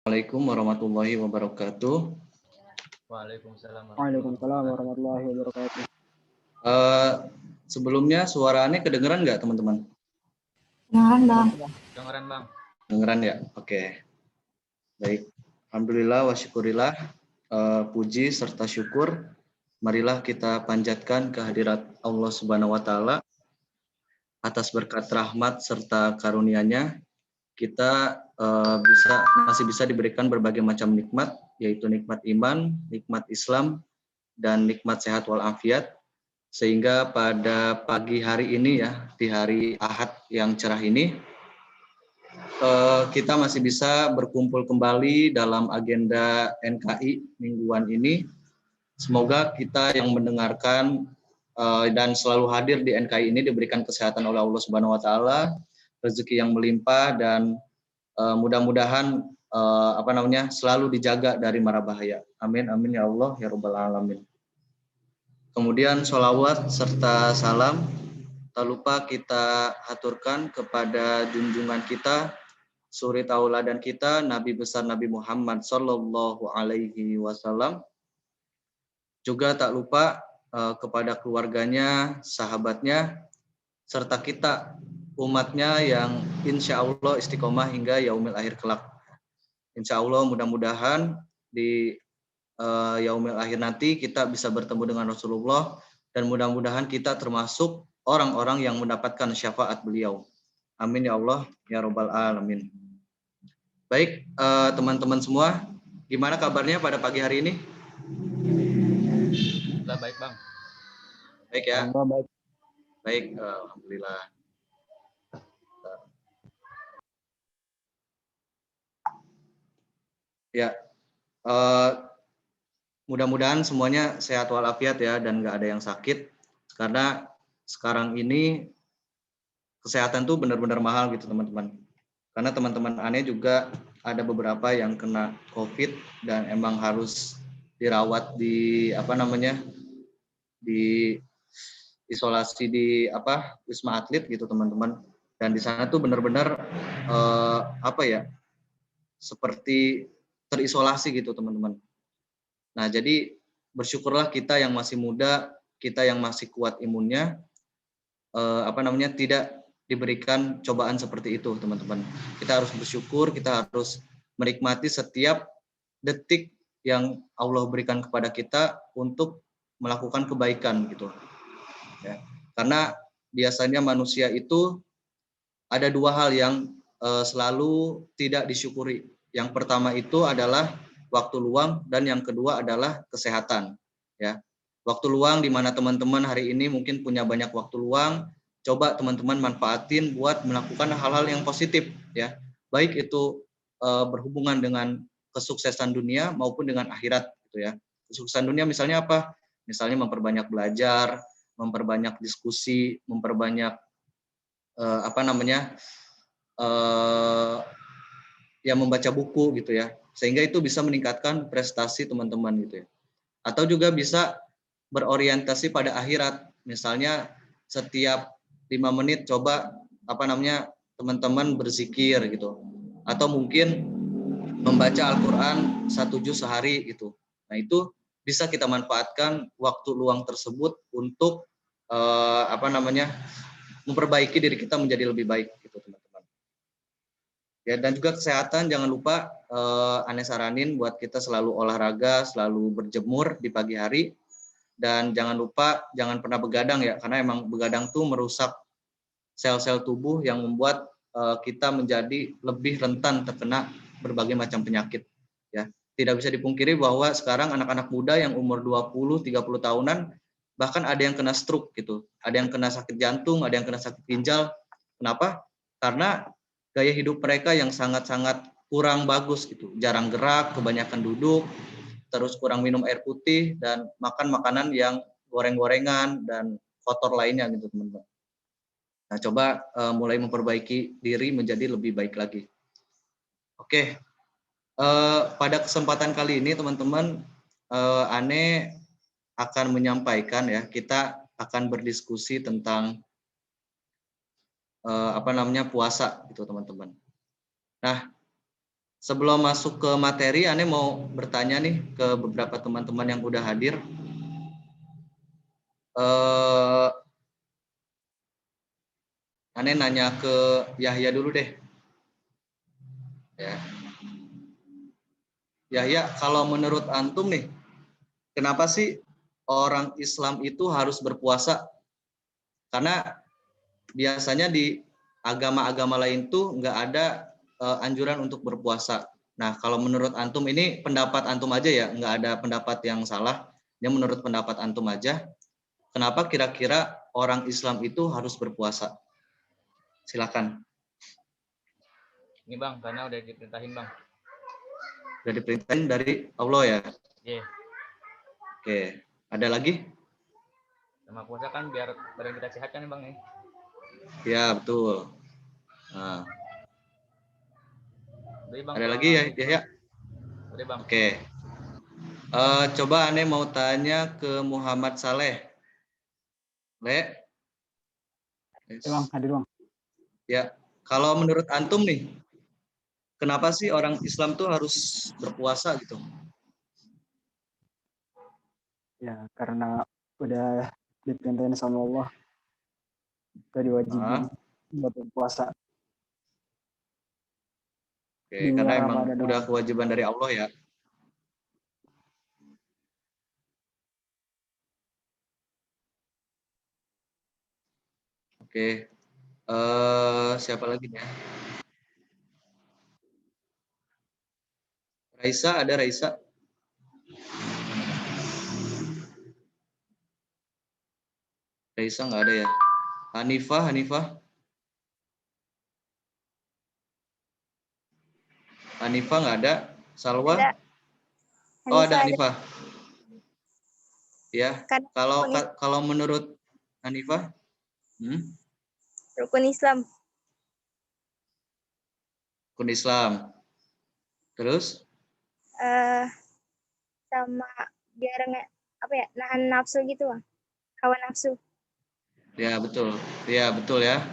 Assalamualaikum warahmatullahi wabarakatuh. Waalaikumsalam Waalaikumsalam warahmatullahi wabarakatuh. Sebelumnya suaranya kedengeran nggak teman-teman? Kedengeran Bang. Dengeran Bang. Kedengeran ya? Oke. Baik. Alhamdulillah wa syukurillah. Puji serta syukur marilah kita panjatkan kehadirat Allah Subhanahu wa taala atas berkat rahmat serta karunia-Nya kita masih bisa diberikan berbagai macam nikmat, yaitu nikmat iman, nikmat Islam, dan nikmat sehat walafiat, sehingga pada pagi hari ini ya, di hari Ahad yang cerah ini, kita masih bisa berkumpul kembali dalam agenda NKI mingguan ini. Semoga kita yang mendengarkan dan selalu hadir di NKI ini diberikan kesehatan oleh Allah Subhanahu wa taala, rezeki yang melimpah, dan mudah-mudahan selalu dijaga dari mara bahaya. Amin amin ya Allah ya rabbal alamin. Kemudian sholawat serta salam tak lupa kita aturkan kepada junjungan kita, suri tauladan kita, Nabi besar Nabi Muhammad Sallallahu Alaihi Wasallam. Juga tak lupa kepada keluarganya, sahabatnya, serta kita umatnya yang insya Allah istiqomah hingga yaumil akhir kelak. Insya Allah mudah-mudahan di yaumil akhir nanti kita bisa bertemu dengan Rasulullah, dan mudah-mudahan kita termasuk orang-orang yang mendapatkan syafaat beliau. Amin ya Allah ya rabbal alamin. Baik, teman-teman semua, gimana kabarnya pada pagi hari ini? Baik Bang. Baik ya. Baik. Baik, alhamdulillah. Ya, mudah-mudahan semuanya sehat walafiat ya, dan nggak ada yang sakit, karena sekarang ini kesehatan tuh benar-benar mahal gitu teman-teman. Karena teman-teman aneh juga ada beberapa yang kena COVID dan emang harus dirawat di di isolasi di Wisma Atlet gitu teman-teman. Dan di sana tuh benar-benar seperti terisolasi gitu teman-teman. Nah, jadi bersyukurlah kita yang masih muda, kita yang masih kuat imunnya, tidak diberikan cobaan seperti itu, teman-teman. Kita harus bersyukur, kita harus menikmati setiap detik yang Allah berikan kepada kita untuk melakukan kebaikan gitu. Ya. Karena biasanya manusia itu ada dua hal yang selalu tidak disyukuri. Yang pertama itu adalah waktu luang, dan yang kedua adalah kesehatan. Ya, waktu luang di mana teman-teman hari ini mungkin punya banyak waktu luang, coba teman-teman manfaatin buat melakukan hal-hal yang positif, ya. Baik itu berhubungan dengan kesuksesan dunia maupun dengan akhirat, gitu ya. Kesuksesan dunia misalnya apa? Misalnya memperbanyak belajar, memperbanyak diskusi, memperbanyak membaca buku gitu ya, sehingga itu bisa meningkatkan prestasi teman-teman gitu ya. Atau juga bisa berorientasi pada akhirat, misalnya setiap 5 menit coba teman-teman berzikir gitu, atau mungkin membaca Al-Quran 1 juz sehari gitu. Nah, itu bisa kita manfaatkan waktu luang tersebut untuk memperbaiki diri kita menjadi lebih baik gitu teman-teman. Ya, dan juga kesehatan, jangan lupa Ane saranin buat kita selalu olahraga, selalu berjemur di pagi hari, dan jangan lupa jangan pernah begadang ya, karena emang begadang tuh merusak sel-sel tubuh yang membuat kita menjadi lebih rentan terkena berbagai macam penyakit ya. Tidak bisa dipungkiri bahwa sekarang anak-anak muda yang umur 20-30 tahunan bahkan ada yang kena stroke gitu, ada yang kena sakit jantung, ada yang kena sakit ginjal. Kenapa? Karena gaya hidup mereka yang sangat-sangat kurang bagus gitu, jarang gerak, kebanyakan duduk, terus kurang minum air putih, dan makan makanan yang goreng-gorengan dan kotor lainnya gitu teman-teman. Nah, coba mulai memperbaiki diri menjadi lebih baik lagi. Oke, pada kesempatan kali ini teman-teman, Ane akan menyampaikan ya, kita akan berdiskusi tentang puasa gitu teman-teman. Nah, Sebelum masuk ke materi, Ane mau bertanya nih ke beberapa teman-teman yang udah hadir. Ane nanya ke Yahya dulu deh. Ya. Yahya, kalau menurut antum nih, kenapa sih orang Islam itu harus berpuasa? Karena biasanya di agama-agama lain tuh nggak ada anjuran untuk berpuasa. Nah, kalau menurut antum ini pendapat antum aja ya, nggak ada pendapat yang salah. Ini menurut pendapat antum aja. Kenapa kira-kira orang Islam itu harus berpuasa? Silakan. Ini Bang, karena udah diperintahin Bang. Udah diperintahin dari Allah ya. Iya. Oke. Ada lagi? Sama puasa kan biar badan kita sehat kan Bang nih. Ya, betul. Nah, Udah Bang. ada lagi ya, Yahya? Udah Bang. Oke. Coba Ane mau tanya ke Muhammad Saleh. Le. Ya bang, hadir bang. Ya, kalau menurut antum nih, kenapa sih orang Islam tuh harus berpuasa gitu? Ya karena udah diperintahin sama Allah, udah diwajibin buat berpuasa. Oke, karena emang udah kewajiban dari Allah ya. Oke, siapa lagi ya? Raisa, ada Raisa? Raisa nggak ada ya? Hanifah, Hanifah nggak ada? Salwa? Ada. Oh, ada Hanifah. Ya, kalau menurut Hanifah, rukun Islam. rukun Islam. Terus? Sama biar nahan nafsu gitu bang, hawa nafsu. Ya betul, ya betul ya.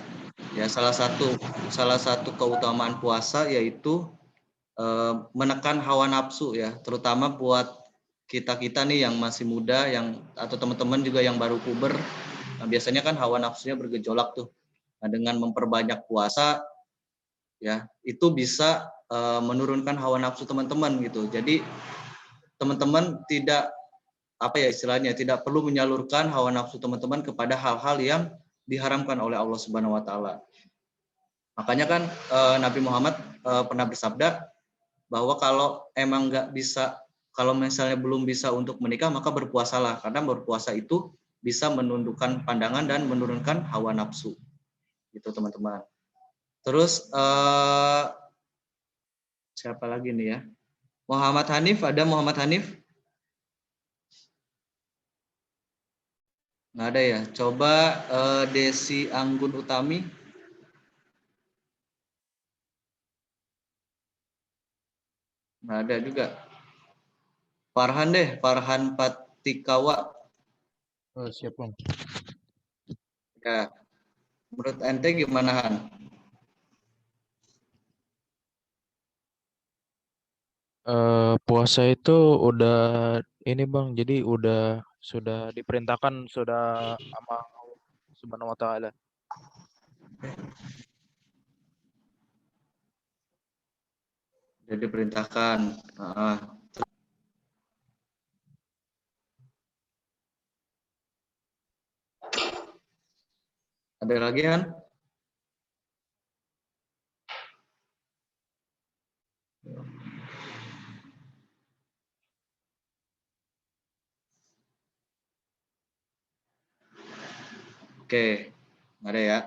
Ya salah satu keutamaan puasa yaitu menekan hawa nafsu ya, terutama buat kita nih yang masih muda, yang atau teman-teman juga yang baru puber. Nah, biasanya kan hawa nafsunya bergejolak tuh. Nah, dengan memperbanyak puasa ya itu bisa menurunkan hawa nafsu teman-teman gitu. Jadi teman-teman tidak istilahnya tidak perlu menyalurkan hawa nafsu teman-teman kepada hal-hal yang diharamkan oleh Allah Subhanahu wa taala. Makanya kan Nabi Muhammad pernah bersabda bahwa kalau emang nggak bisa, kalau misalnya belum bisa untuk menikah, maka berpuasalah, karena berpuasa itu bisa menundukkan pandangan dan menurunkan hawa nafsu. Gitu teman-teman. Terus siapa lagi nih ya? Muhammad Hanif, ada Muhammad Hanif? Nggak ada ya. Coba Desi Anggun Utami. Nggak ada juga. Farhan deh, Farhan Patikawa. Oh, siap bang. Ya. Menurut ente gimana Han? Puasa itu udah ini bang, jadi sudah diperintahkan sudah sama Allah Subhanahu wa taala. Jadi diperintahkan. Ada lagi Han? Oke, nggak ada ya.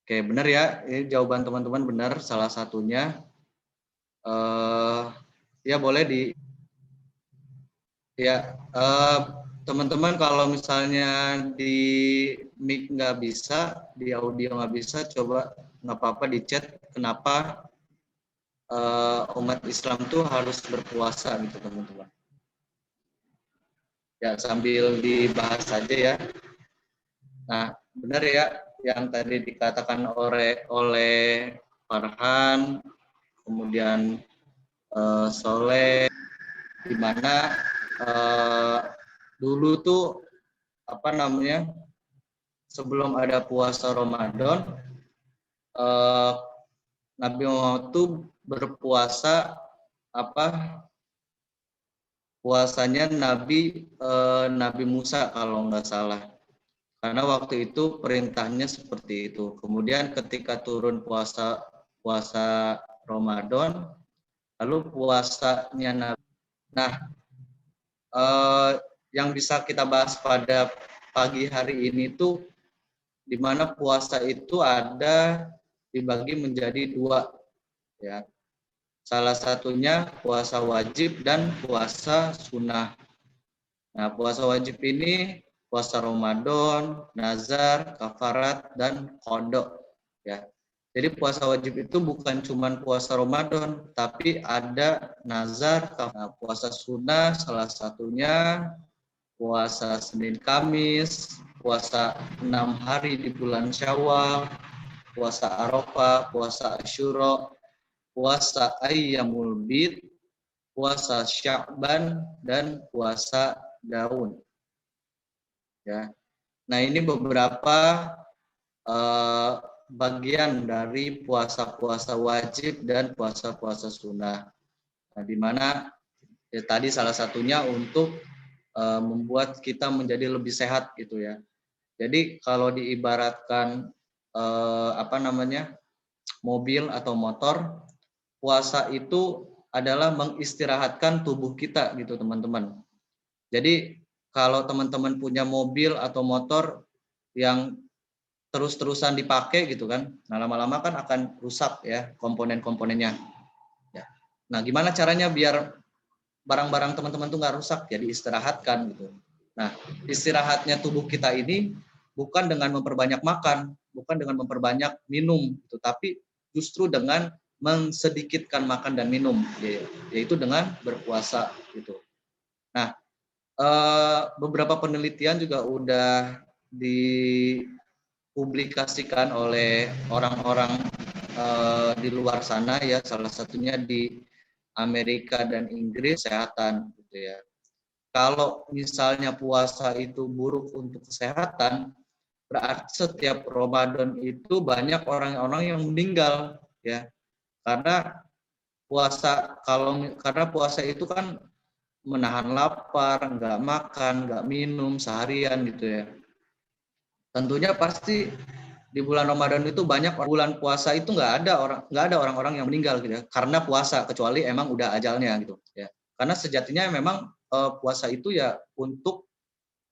Oke, benar ya. Ini jawaban teman-teman benar. Salah satunya, ya boleh teman-teman kalau misalnya di mic nggak bisa, di audio nggak bisa, coba nggak apa-apa di chat. Kenapa umat Islam tuh harus berpuasa gitu teman-teman. Ya sambil dibahas saja ya. Nah, benar ya yang tadi dikatakan oleh Farhan, kemudian soleh, di mana dulu tuh apa namanya, sebelum ada puasa Ramadan, Nabi Muhammad tuh berpuasa puasanya Nabi Musa kalau nggak salah. Karena waktu itu perintahnya seperti itu. Kemudian ketika turun puasa Ramadan, lalu puasanya Nabi. Nah, yang bisa kita bahas pada pagi hari ini tuh, di mana puasa itu ada dibagi menjadi dua, ya. Salah satunya puasa wajib dan puasa sunnah. Nah, puasa wajib ini puasa Ramadan, nazar, kafarat, dan qada, ya. Jadi puasa wajib itu bukan cuma puasa Ramadan, tapi ada nazar, puasa sunnah, salah satunya puasa Senin Kamis, puasa 6 hari di bulan Syawal, puasa Arafah, puasa Asyura, puasa Ayyamul Bid, puasa Sya'ban, dan puasa Daun. Ya. Nah, ini beberapa bagian dari puasa-puasa wajib dan puasa-puasa sunnah. Nah, di mana ya, tadi salah satunya untuk membuat kita menjadi lebih sehat gitu ya. Jadi kalau diibaratkan mobil atau motor, puasa itu adalah mengistirahatkan tubuh kita gitu teman-teman. Jadi kalau teman-teman punya mobil atau motor yang terus-terusan dipakai gitu kan, nah lama-lama kan akan rusak ya komponen-komponennya. Ya. Nah, gimana caranya biar barang-barang teman-teman tuh nggak rusak? Ya diistirahatkan gitu. Nah, istirahatnya tubuh kita ini bukan dengan memperbanyak makan, bukan dengan memperbanyak minum, gitu, tapi justru dengan mensedikitkan makan dan minum, yaitu dengan berpuasa gitu. Nah, beberapa penelitian juga udah dipublikasikan oleh orang-orang di luar sana ya, salah satunya di Amerika dan Inggris, kesehatan gitu ya. Kalau misalnya puasa itu buruk untuk kesehatan, berarti setiap Ramadan itu banyak orang-orang yang meninggal ya. Karena puasa itu kan menahan lapar, nggak makan, nggak minum seharian gitu ya. Tentunya pasti di bulan Ramadan itu banyak bulan puasa itu nggak ada orang-orang yang meninggal gitu ya, karena puasa, kecuali emang udah ajalnya gitu ya. Karena sejatinya memang puasa itu ya untuk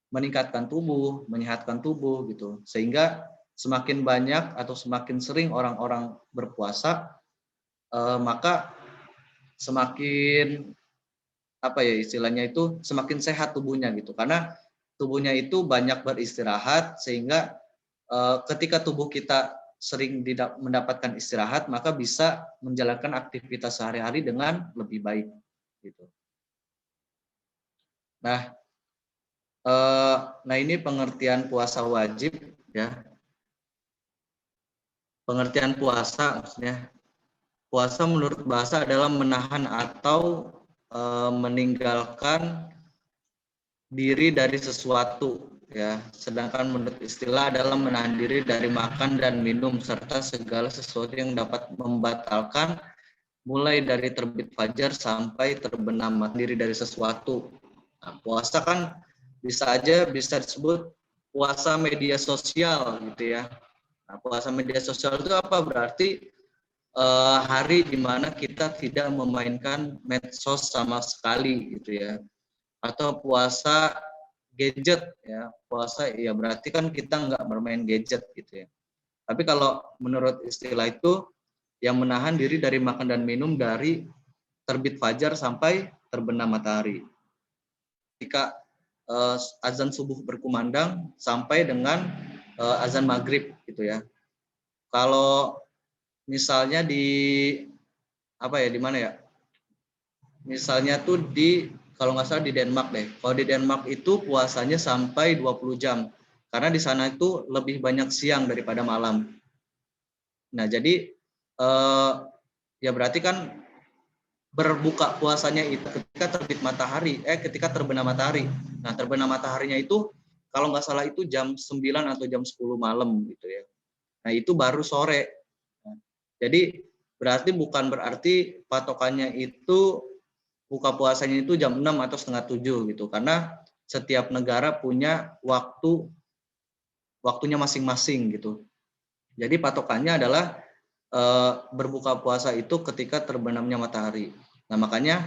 meningkatkan tubuh, menyehatkan tubuh gitu. Sehingga semakin banyak atau semakin sering orang-orang berpuasa, maka semakin istilahnya itu semakin sehat tubuhnya gitu. Karena tubuhnya itu banyak beristirahat, sehingga ketika tubuh kita sering tidak mendapatkan istirahat, maka bisa menjalankan aktivitas sehari-hari dengan lebih baik gitu. Nah, ini pengertian puasa wajib ya. Pengertian puasa maksudnya, puasa menurut bahasa adalah menahan atau meninggalkan diri dari sesuatu ya. Sedangkan menurut istilah adalah menahan diri dari makan dan minum serta segala sesuatu yang dapat membatalkan, mulai dari terbit fajar sampai terbenam diri dari sesuatu. Nah, puasa kan bisa disebut puasa media sosial gitu ya. Nah, puasa media sosial itu apa? Berarti hari di mana kita tidak memainkan medsos sama sekali gitu ya. Atau puasa gadget ya. Puasa ya berarti kan kita nggak bermain gadget gitu ya. Tapi kalau menurut istilah itu yang menahan diri dari makan dan minum dari terbit fajar sampai terbenam matahari. Ketika azan subuh berkumandang sampai dengan azan maghrib gitu ya. Kalau misalnya di mana ya? Misalnya tuh kalau nggak salah di Denmark deh. Kalau di Denmark itu puasanya sampai 20 jam. Karena di sana itu lebih banyak siang daripada malam. Nah, jadi ya berarti kan berbuka puasanya itu ketika terbenam matahari. Nah, terbenam mataharinya itu kalau nggak salah itu jam 9 atau jam 10 malam gitu ya. Nah, itu baru sore. Nah, jadi bukan berarti patokannya itu buka puasanya itu jam 6 atau setengah 7 gitu. Karena setiap negara punya waktunya masing-masing gitu. Jadi patokannya adalah berbuka puasa itu ketika terbenamnya matahari. Nah, makanya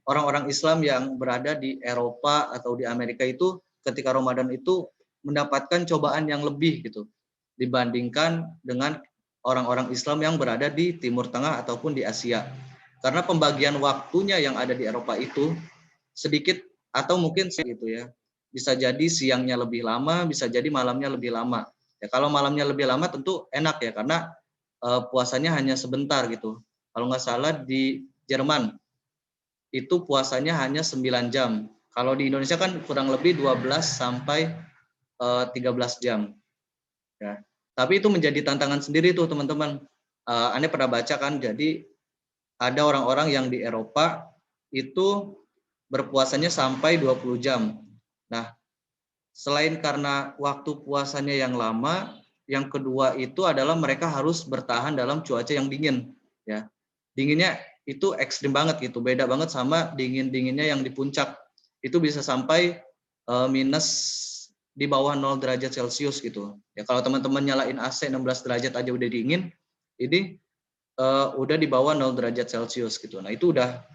orang-orang Islam yang berada di Eropa atau di Amerika itu ketika Ramadan itu mendapatkan cobaan yang lebih gitu dibandingkan dengan orang-orang Islam yang berada di Timur Tengah ataupun di Asia. Karena pembagian waktunya yang ada di Eropa itu sedikit atau mungkin gitu ya. Bisa jadi siangnya lebih lama, bisa jadi malamnya lebih lama. Ya, kalau malamnya lebih lama tentu enak ya karena puasanya hanya sebentar gitu. Kalau nggak salah di Jerman itu puasanya hanya 9 jam. Kalau di Indonesia kan kurang lebih 12 sampai 13 jam. Ya. Tapi itu menjadi tantangan sendiri tuh teman-teman. Anda pernah baca kan, jadi ada orang-orang yang di Eropa itu berpuasanya sampai 20 jam. Nah, selain karena waktu puasanya yang lama, yang kedua itu adalah mereka harus bertahan dalam cuaca yang dingin. Ya, dinginnya itu ekstrim banget gitu, beda banget sama dingin-dinginnya yang di puncak. Itu bisa sampai minus di bawah 0 derajat Celcius gitu. Ya kalau teman-teman nyalain AC 16 derajat aja udah dingin, ini udah di bawah 0 derajat Celcius gitu. Nah, itu udah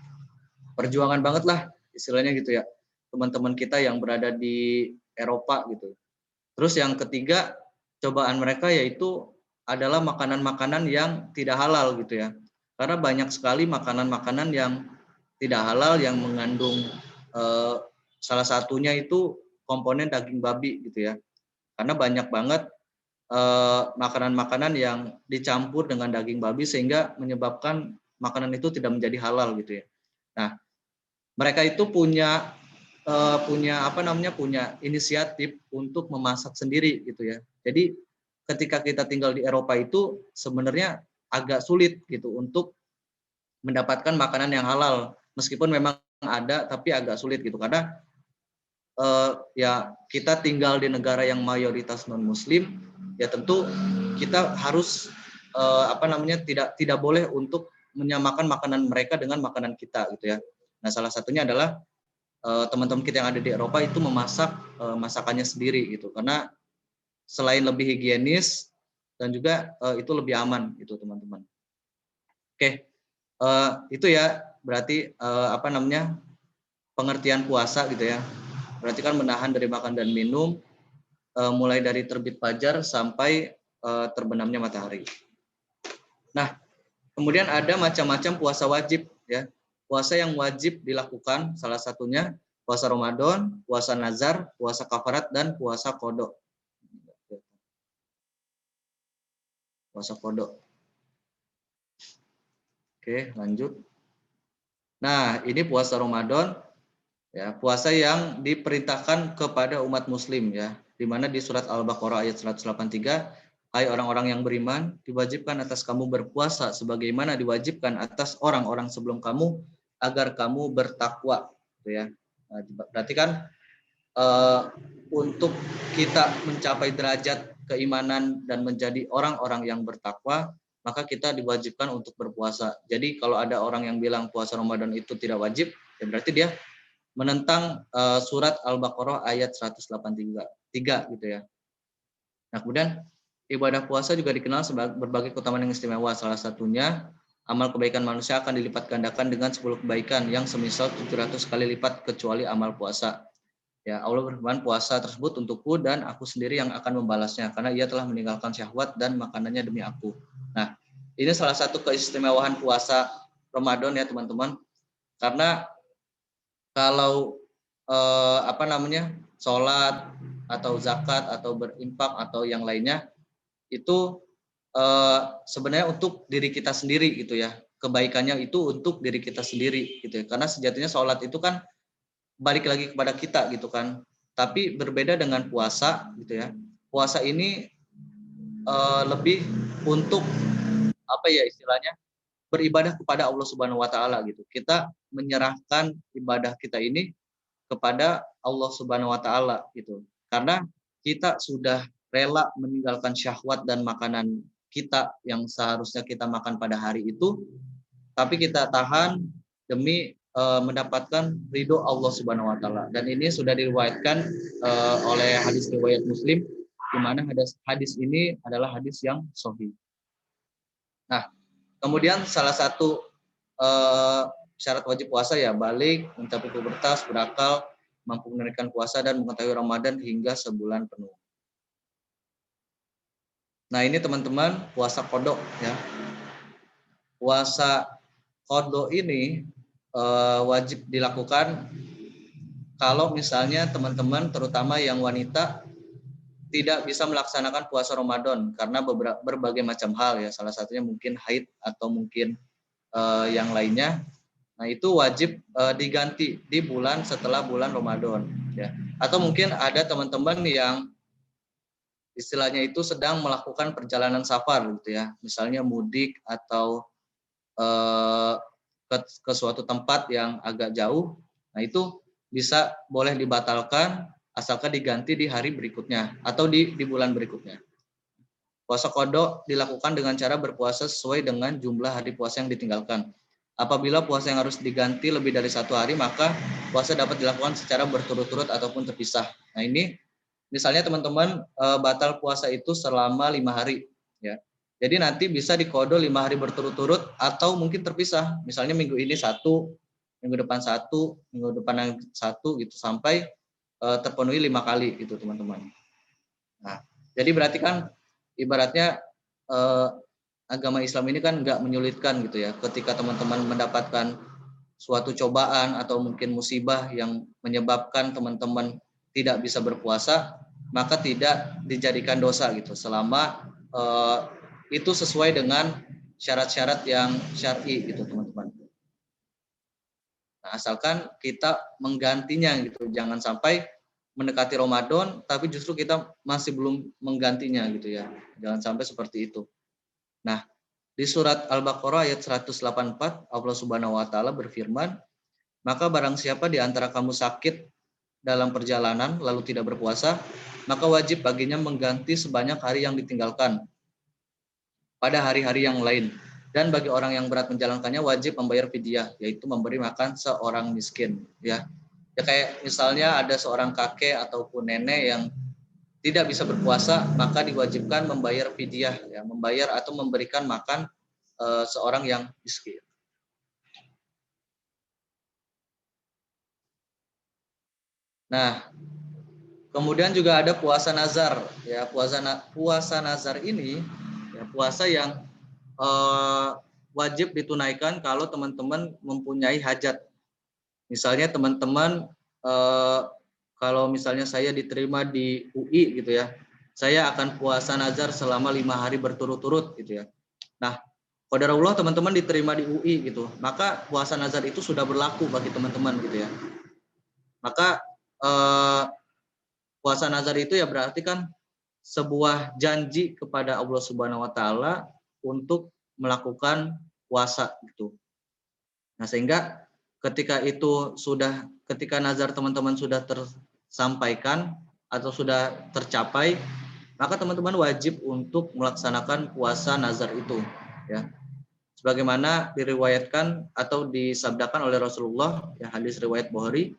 perjuangan banget lah istilahnya gitu ya. Teman-teman kita yang berada di Eropa gitu. Terus yang ketiga, cobaan mereka yaitu adalah makanan-makanan yang tidak halal gitu ya. Karena banyak sekali makanan-makanan yang tidak halal yang mengandung salah satunya itu komponen daging babi gitu ya. Karena banyak banget makanan-makanan yang dicampur dengan daging babi sehingga menyebabkan makanan itu tidak menjadi halal gitu ya. Nah, mereka itu punya inisiatif untuk memasak sendiri gitu ya. Jadi ketika kita tinggal di Eropa itu sebenarnya agak sulit gitu untuk mendapatkan makanan yang halal. Meskipun memang ada tapi agak sulit gitu karena ya kita tinggal di negara yang mayoritas non muslim, ya tentu kita harus tidak boleh untuk menyamakan makanan mereka dengan makanan kita gitu ya. Nah, salah satunya adalah teman-teman kita yang ada di Eropa itu memasak masakannya sendiri gitu karena selain lebih higienis dan juga itu lebih aman gitu teman-teman. Oke, itu ya berarti pengertian puasa gitu ya. Berarti kan menahan dari makan dan minum mulai dari terbit fajar sampai terbenamnya matahari. Nah, kemudian ada macam-macam puasa wajib ya. Puasa yang wajib dilakukan salah satunya puasa Ramadan, puasa nazar, puasa kafarat dan puasa qada. Puasa qada. Oke, lanjut. Nah, ini puasa Ramadan ya, puasa yang diperintahkan kepada umat muslim ya, di mana di surat Al-Baqarah ayat 183, hai orang-orang yang beriman, diwajibkan atas kamu berpuasa sebagaimana diwajibkan atas orang-orang sebelum kamu agar kamu bertakwa gitu ya. Nah, berarti kan untuk kita mencapai derajat keimanan dan menjadi orang-orang yang bertakwa, maka kita diwajibkan untuk berpuasa. Jadi kalau ada orang yang bilang puasa Ramadan itu tidak wajib, ya berarti dia menentang surat Al-Baqarah ayat 183 gitu ya. Nah, kemudian ibadah puasa juga dikenal sebagai berbagai keutamaan yang istimewa. Salah satunya amal kebaikan manusia akan dilipat gandakan dengan 10 kebaikan yang semisal 700 kali lipat kecuali amal puasa. Ya, Allah berfirman, puasa tersebut untukku dan aku sendiri yang akan membalasnya karena ia telah meninggalkan syahwat dan makanannya demi aku. Nah, ini salah satu keistimewaan puasa Ramadan ya teman-teman. Karena kalau sholat atau zakat atau berimpak atau yang lainnya itu sebenarnya untuk diri kita sendiri gitu ya. Kebaikannya itu untuk diri kita sendiri gitu ya. Karena sejatinya sholat itu kan balik lagi kepada kita gitu kan. Tapi berbeda dengan puasa gitu ya. Puasa ini lebih untuk apa ya istilahnya, beribadah kepada Allah Subhanahu wa taala gitu. Kita menyerahkan ibadah kita ini kepada Allah Subhanahu wa taala gitu. Karena kita sudah rela meninggalkan syahwat dan makanan kita yang seharusnya kita makan pada hari itu, tapi kita tahan demi mendapatkan ridho Allah Subhanahu wa taala. Dan ini sudah diriwayatkan oleh hadis riwayat Muslim, di mana hadis ini adalah hadis yang sahih. Nah, kemudian salah satu syarat wajib puasa ya balik, mencapai pubertas, berakal, mampu menunaikan puasa dan mengetahui Ramadan hingga sebulan penuh. Nah, ini teman-teman puasa qadha ya. Puasa qadha ini wajib dilakukan kalau misalnya teman-teman terutama yang wanita tidak bisa melaksanakan puasa Ramadan karena berbagai macam hal ya, salah satunya mungkin haid atau mungkin yang lainnya. Nah, itu wajib diganti di bulan setelah bulan Ramadan ya. Atau mungkin ada teman-teman yang istilahnya itu sedang melakukan perjalanan safar gitu ya, misalnya mudik atau ke suatu tempat yang agak jauh. Nah, itu bisa boleh dibatalkan asalkan diganti di hari berikutnya atau di bulan berikutnya. Puasa qadha dilakukan dengan cara berpuasa sesuai dengan jumlah hari puasa yang ditinggalkan. Apabila puasa yang harus diganti lebih dari 1 hari, maka puasa dapat dilakukan secara berturut-turut ataupun terpisah. Nah, ini misalnya teman-teman batal puasa itu selama 5 hari ya. Jadi nanti bisa diqadha 5 hari berturut-turut atau mungkin terpisah. Misalnya minggu ini 1, minggu depan 1, minggu depan 1 gitu sampai terpenuhi 5 kali gitu teman-teman. Nah, jadi berarti kan ibaratnya agama Islam ini kan nggak menyulitkan gitu ya. Ketika teman-teman mendapatkan suatu cobaan atau mungkin musibah yang menyebabkan teman-teman tidak bisa berpuasa, maka tidak dijadikan dosa gitu selama itu sesuai dengan syarat-syarat yang syar'i gitu teman-teman. Nah, asalkan kita menggantinya gitu, jangan sampai mendekati Ramadan tapi justru kita masih belum menggantinya gitu ya. Jangan sampai seperti itu. Nah, di surat Al-Baqarah ayat 184 Allah Subhanahu wa taala berfirman, "Maka barang siapa di antara kamu sakit dalam perjalanan lalu tidak berpuasa, maka wajib baginya mengganti sebanyak hari yang ditinggalkan pada hari-hari yang lain. Dan bagi orang yang berat menjalankannya wajib membayar fidyah, yaitu memberi makan seorang miskin." Ya kayak misalnya ada seorang kakek ataupun nenek yang tidak bisa berpuasa, maka diwajibkan membayar fidyah, ya, membayar atau memberikan makan seorang yang miskin. Nah, kemudian juga ada puasa nazar, ya puasa nazar ini, ya, puasa yang wajib ditunaikan kalau teman-teman mempunyai hajat. Misalnya teman-teman kalau misalnya saya diterima di UI gitu ya, saya akan puasa nazar selama 5 hari berturut-turut gitu ya. Nah, qadarullah teman-teman diterima di UI gitu, maka puasa nazar itu sudah berlaku bagi teman-teman gitu ya. Maka puasa nazar itu ya berarti kan sebuah janji kepada Allah Subhanahu wa taala untuk melakukan puasa gitu. Nah, sehingga ketika nazar teman-teman sudah tersampaikan atau sudah tercapai, maka teman-teman wajib untuk melaksanakan puasa nazar itu ya. Sebagaimana diriwayatkan atau disabdakan oleh Rasulullah ya, hadis riwayat Bukhari,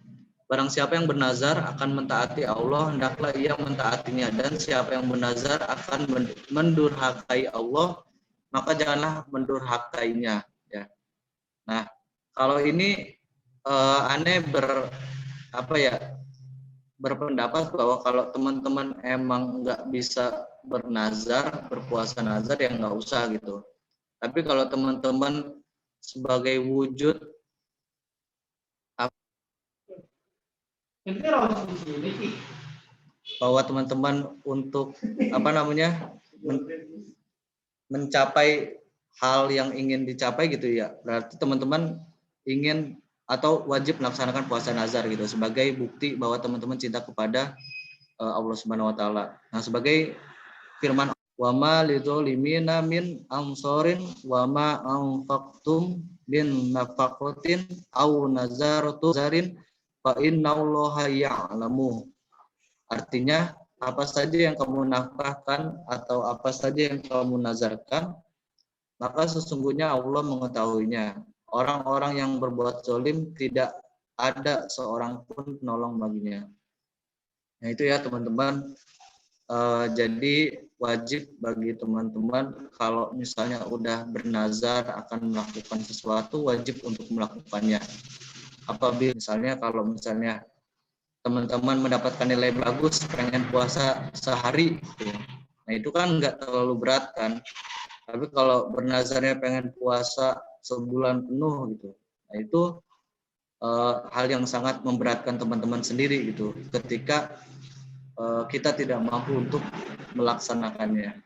barang siapa yang bernazar akan mentaati Allah, hendaklah ia mentaatinya, dan siapa yang bernazar akan mendurhakai Allah, maka janganlah mendurhakainya ya. Nah, kalau ini aneh berpendapat bahwa kalau teman-teman emang nggak bisa berpuasa nazar ya nggak usah gitu. Tapi kalau teman-teman sebagai wujud bahwa teman-teman untuk mencapai hal yang ingin dicapai gitu ya, berarti teman-teman ingin atau wajib melaksanakan puasa nazar gitu sebagai bukti bahwa teman-teman cinta kepada Allah Subhanahu wa taala. Nah, sebagai firman wa ma lidzalimina min ansarin wa ma anfaqtum min nafaqatin aw nazartu zarin fa innallaha ya'lamu. Artinya, apa saja yang kamu nafkahkan atau apa saja yang kamu nazarkan, maka sesungguhnya Allah mengetahuinya. Orang-orang yang berbuat zalim tidak ada seorang pun penolong baginya. Nah itu ya teman-teman. Jadi wajib bagi teman-teman kalau misalnya udah bernazar akan melakukan sesuatu, wajib untuk melakukannya. Apabila misalnya kalau misalnya teman-teman mendapatkan nilai bagus, pengen puasa sehari, gitu. Nah itu kan nggak terlalu berat kan. Tapi kalau bernazarnya pengen puasa sebulan penuh gitu, nah itu hal yang sangat memberatkan teman-teman sendiri gitu. Ketika kita tidak mampu untuk melaksanakannya.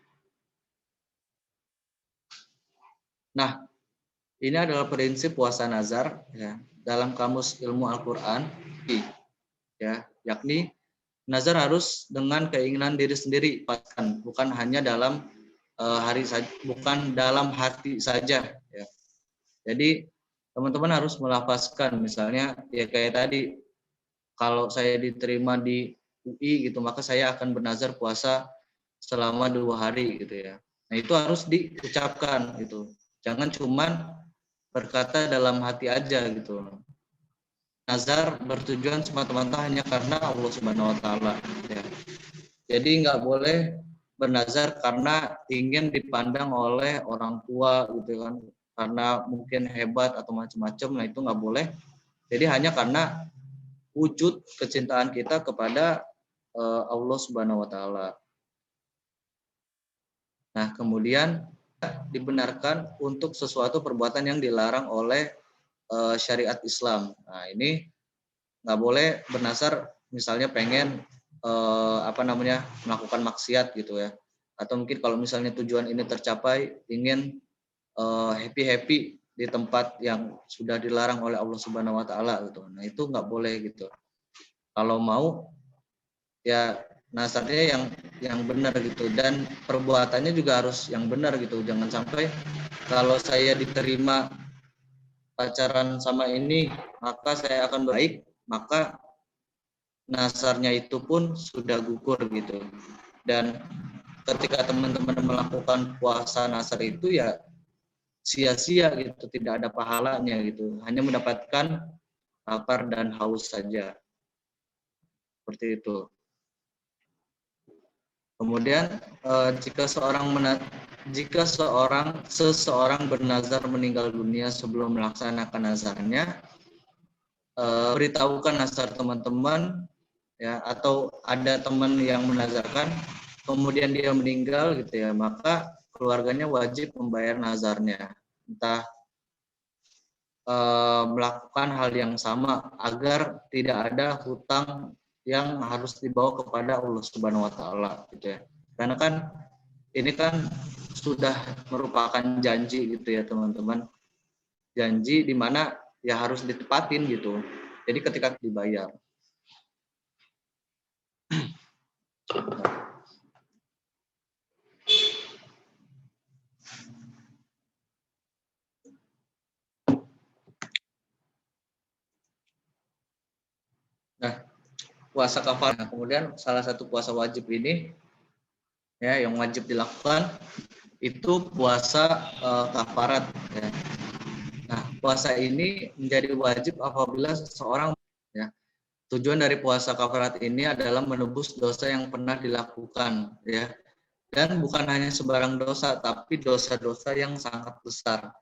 Nah, ini adalah prinsip puasa nazar ya, dalam kamus ilmu Al-Qur'an ya, yakni nazar harus dengan keinginan diri sendiri, bukan hanya dalam hari saja, bukan dalam hati saja ya. Jadi teman-teman harus melafazkan, misalnya ya kayak tadi, kalau saya diterima di UI gitu, maka saya akan bernazar puasa selama 2 hari gitu ya. Nah itu harus diucapkan gitu, jangan cuman berkata dalam hati aja gitu. Nazar bertujuan semata-mata hanya karena Allah Subhanahu Wa Taala ya. Jadi nggak boleh bernazar karena ingin dipandang oleh orang tua gitu kan, karena mungkin hebat atau macam-macam. Nah itu nggak boleh. Jadi hanya karena wujud kecintaan kita kepada Allah Subhanahu Wa Taala. Nah kemudian dibenarkan untuk sesuatu perbuatan yang dilarang oleh syariat Islam. Nah ini nggak boleh bernazar misalnya pengen melakukan maksiat gitu ya, atau mungkin kalau misalnya tujuan ini tercapai ingin happy di tempat yang sudah dilarang oleh Allah Subhanahu Wa Taala gitu. Nah itu nggak boleh gitu. Kalau mau ya nazarnya yang benar gitu, dan perbuatannya juga harus yang benar gitu. Jangan sampai kalau saya diterima pacaran sama ini maka saya akan baik, maka nazarnya itu pun sudah gugur gitu. Dan ketika teman-teman melakukan puasa nazar itu ya sia-sia gitu, tidak ada pahalanya gitu, hanya mendapatkan lapar dan haus saja, seperti itu. Kemudian jika seseorang bernazar meninggal dunia sebelum melaksanakan nazarnya, beritahukan nazar teman-teman ya, atau ada teman yang menazarkan kemudian dia meninggal gitu ya, maka keluarganya wajib membayar nazarnya, entah melakukan hal yang sama agar tidak ada hutang yang harus dibawa kepada Allah Subhanahu Wa Taala gitu ya. Karena kan ini kan sudah merupakan janji gitu ya teman-teman, janji di mana ya harus ditepatin gitu. Jadi ketika dibayar. Nah, puasa kafarat. Nah, kemudian salah satu puasa wajib ini ya yang wajib dilakukan itu puasa kafarat ya. Nah, puasa ini menjadi wajib apabila seseorang ya. Tujuan dari puasa kafarat ini adalah menebus dosa yang pernah dilakukan ya. Dan bukan hanya sebarang dosa, tapi dosa-dosa yang sangat besar.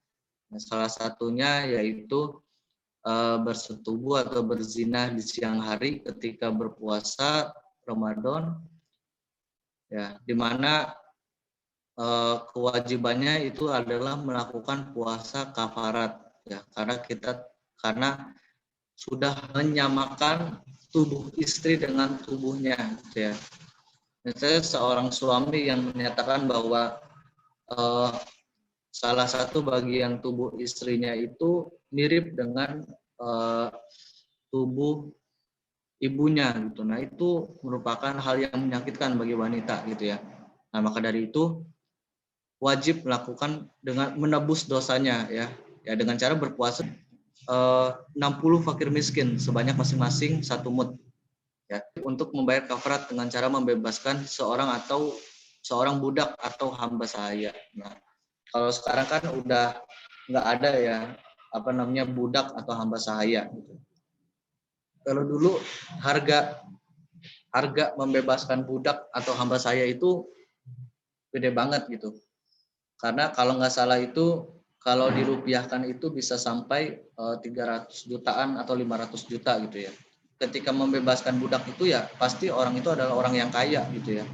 Nah, salah satunya yaitu bersetubuh atau berzina di siang hari ketika berpuasa Ramadan ya, di mana kewajibannya itu adalah melakukan puasa kafarat ya, karena sudah menyamakan tubuh istri dengan tubuhnya gitu ya. Misalnya seorang suami yang menyatakan bahwa salah satu bagian tubuh istrinya itu mirip dengan tubuh ibunya gitu. Nah itu merupakan hal yang menyakitkan bagi wanita gitu ya. Nah, maka dari itu wajib melakukan dengan menebus dosanya ya dengan cara berpuasa 60 fakir miskin sebanyak masing-masing 1 mud ya, untuk membayar kafarat dengan cara membebaskan seorang budak atau hamba sahaya. Nah, kalau sekarang kan udah nggak ada ya budak atau hamba sahaya gitu. Kalau dulu harga membebaskan budak atau hamba sahaya itu gede banget gitu. Karena kalau nggak salah itu kalau dirupiahkan itu bisa sampai 300 jutaan atau 500 juta gitu ya. Ketika membebaskan budak itu ya pasti orang itu adalah orang yang kaya gitu ya.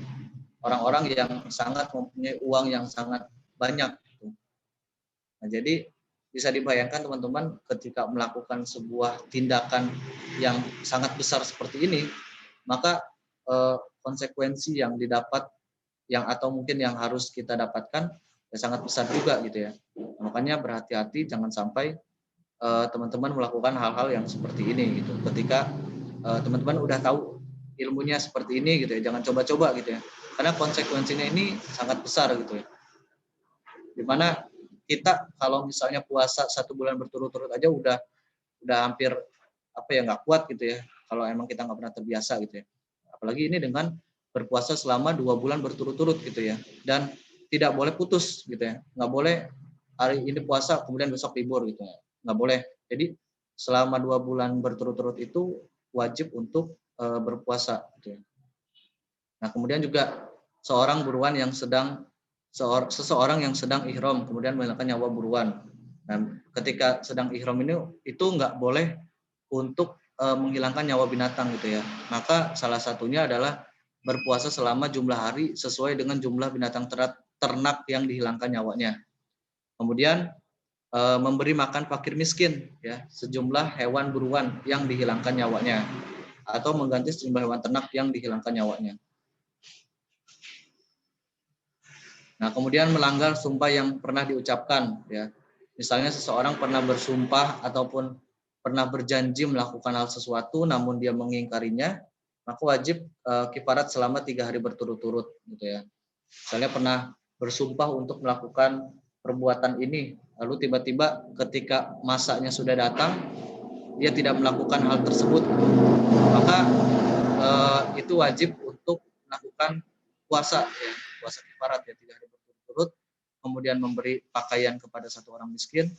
Orang-orang yang sangat mempunyai uang yang sangat banyak gitu. Nah, jadi bisa dibayangkan teman-teman ketika melakukan sebuah tindakan yang sangat besar seperti ini, maka konsekuensi yang didapat atau mungkin yang harus kita dapatkan ya sangat besar juga gitu ya. Makanya berhati-hati jangan sampai teman-teman melakukan hal-hal yang seperti ini gitu. Ketika teman-teman udah tahu ilmunya seperti ini gitu ya, jangan coba-coba gitu ya. Karena konsekuensinya ini sangat besar gitu ya. Dimana kita kalau misalnya puasa 1 bulan berturut-turut aja udah hampir nggak kuat gitu ya. Kalau emang kita nggak pernah terbiasa gitu ya. Apalagi ini dengan berpuasa selama 2 bulan berturut-turut gitu ya, dan tidak boleh putus gitu ya, nggak boleh hari ini puasa kemudian besok libur gitu ya, nggak boleh. Jadi selama 2 bulan berturut-turut itu wajib untuk berpuasa gitu ya. Nah, kemudian juga seseorang yang sedang ihram kemudian menghilangkan nyawa buruan. Nah, ketika sedang ihram ini itu nggak boleh untuk menghilangkan nyawa binatang gitu ya. Maka salah satunya adalah berpuasa selama jumlah hari sesuai dengan jumlah binatang ternak yang dihilangkan nyawanya. Kemudian memberi makan fakir miskin ya, sejumlah hewan buruan yang dihilangkan nyawanya, atau mengganti sejumlah hewan ternak yang dihilangkan nyawanya. Nah, kemudian melanggar sumpah yang pernah diucapkan ya. Misalnya seseorang pernah bersumpah ataupun pernah berjanji melakukan hal sesuatu namun dia mengingkarinya, maka wajib kifarat selama 3 hari berturut-turut gitu ya. Misalnya pernah bersumpah untuk melakukan perbuatan ini, lalu tiba-tiba ketika masanya sudah datang dia tidak melakukan hal tersebut, maka itu wajib untuk melakukan puasa ya, puasa kifarat ya 3 hari berturut-turut, kemudian memberi pakaian kepada 1 orang miskin,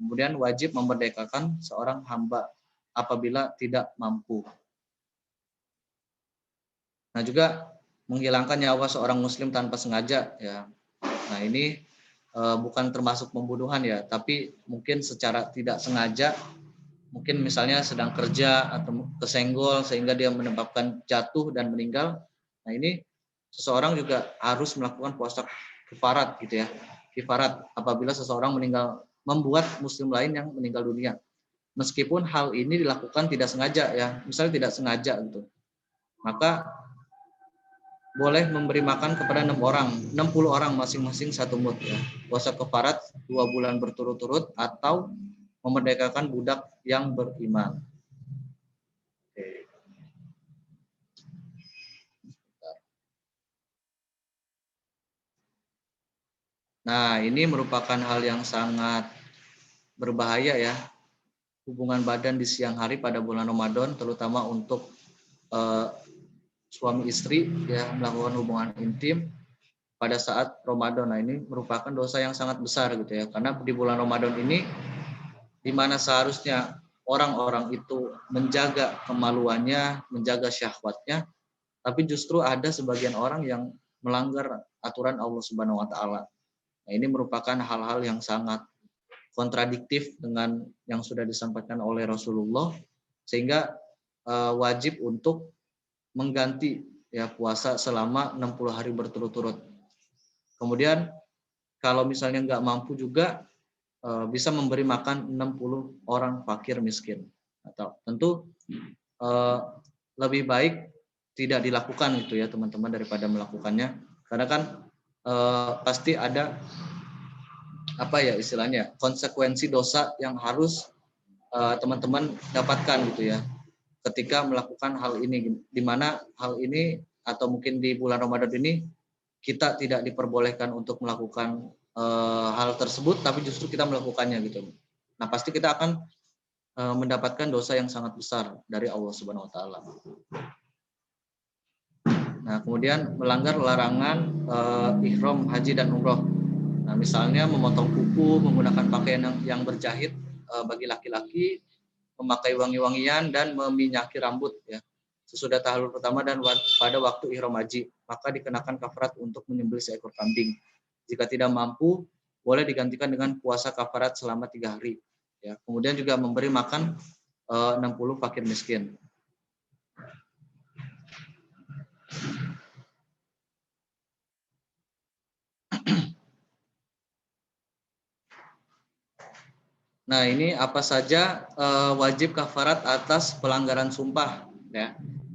kemudian wajib memerdekakan seorang hamba apabila tidak mampu. Nah, juga menghilangkan nyawa seorang muslim tanpa sengaja ya. Nah, ini bukan termasuk pembunuhan ya, tapi mungkin secara tidak sengaja, mungkin misalnya sedang kerja atau kesenggol sehingga dia menyebabkan jatuh dan meninggal. Nah, ini seseorang juga harus melakukan puasa kifarat gitu ya. Kifarat apabila seseorang membuat muslim lain yang meninggal dunia. Meskipun hal ini dilakukan tidak sengaja ya, misalnya tidak sengaja gitu. Maka boleh memberi makan kepada 60 orang masing-masing 1 mud ya. Puasa kifarat 2 bulan berturut-turut atau memerdekakan budak yang beriman. Oke. Nah, ini merupakan hal yang sangat berbahaya ya. Hubungan badan di siang hari pada bulan Ramadan, terutama untuk suami istri ya, melakukan hubungan intim pada saat Ramadan. Nah, ini merupakan dosa yang sangat besar gitu ya, karena di bulan Ramadan ini di mana seharusnya orang-orang itu menjaga kemaluannya, menjaga syahwatnya, tapi justru ada sebagian orang yang melanggar aturan Allah Subhanahu wa taala. Nah, ini merupakan hal-hal yang sangat kontradiktif dengan yang sudah disampaikan oleh Rasulullah, sehingga wajib untuk mengganti ya puasa selama 60 hari berturut-turut. Kemudian kalau misalnya nggak mampu juga bisa memberi makan 60 orang fakir miskin. Atau tentu lebih baik tidak dilakukan itu ya teman-teman daripada melakukannya, karena kan pasti ada istilahnya konsekuensi dosa yang harus teman-teman dapatkan gitu ya ketika melakukan hal ini, di mana hal ini atau mungkin di bulan Ramadan ini kita tidak diperbolehkan untuk melakukan hal tersebut, tapi justru kita melakukannya gitu. Nah, pasti kita akan mendapatkan dosa yang sangat besar dari Allah Subhanahu wa taala. Nah, kemudian melanggar larangan ihram haji dan umroh. Nah, misalnya memotong kuku, menggunakan pakaian yang berjahit bagi laki-laki, memakai wangi-wangian dan meminyaki rambut ya. Sesudah tahallul pertama dan pada waktu ihram haji, maka dikenakan kafarat untuk menyembelih seekor kambing. Jika tidak mampu, boleh digantikan dengan puasa kafarat selama 3 hari. Ya, kemudian juga memberi makan 60 fakir miskin. Nah, ini apa saja wajib kafarat atas pelanggaran sumpah ya.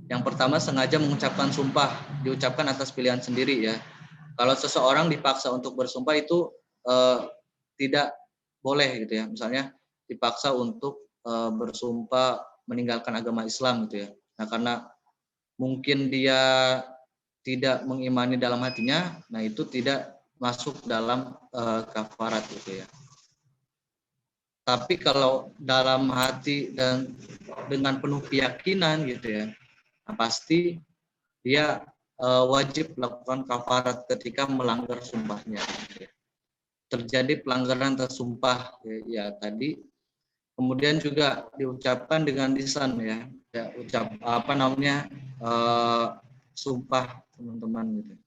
Yang pertama, sengaja mengucapkan sumpah, diucapkan atas pilihan sendiri ya. Kalau seseorang dipaksa untuk bersumpah itu tidak boleh gitu ya. Misalnya dipaksa untuk bersumpah meninggalkan agama Islam gitu ya. Nah, karena mungkin dia tidak mengimani dalam hatinya, nah itu tidak masuk dalam kafarat gitu ya. Tapi kalau dalam hati dan dengan penuh keyakinan gitu ya, nah pasti dia wajib melakukan kafarat ketika melanggar sumpahnya. Gitu ya. Terjadi pelanggaran tersumpah ya tadi, kemudian juga diucapkan dengan lisan ya sumpah teman-teman gitu.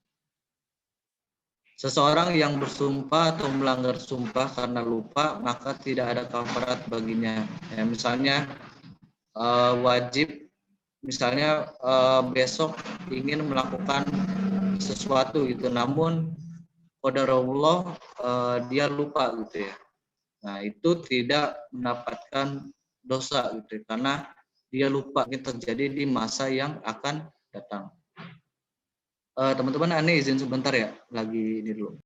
Seseorang yang bersumpah atau melanggar sumpah karena lupa, maka tidak ada kafarat baginya. Ya, misalnya wajib, misalnya besok ingin melakukan sesuatu gitu, namun qadarullah dia lupa gitu ya. Nah, itu tidak mendapatkan dosa gitu, karena dia lupa ini terjadi di masa yang akan datang. Teman-teman, Ane izin sebentar ya, lagi ini dulu.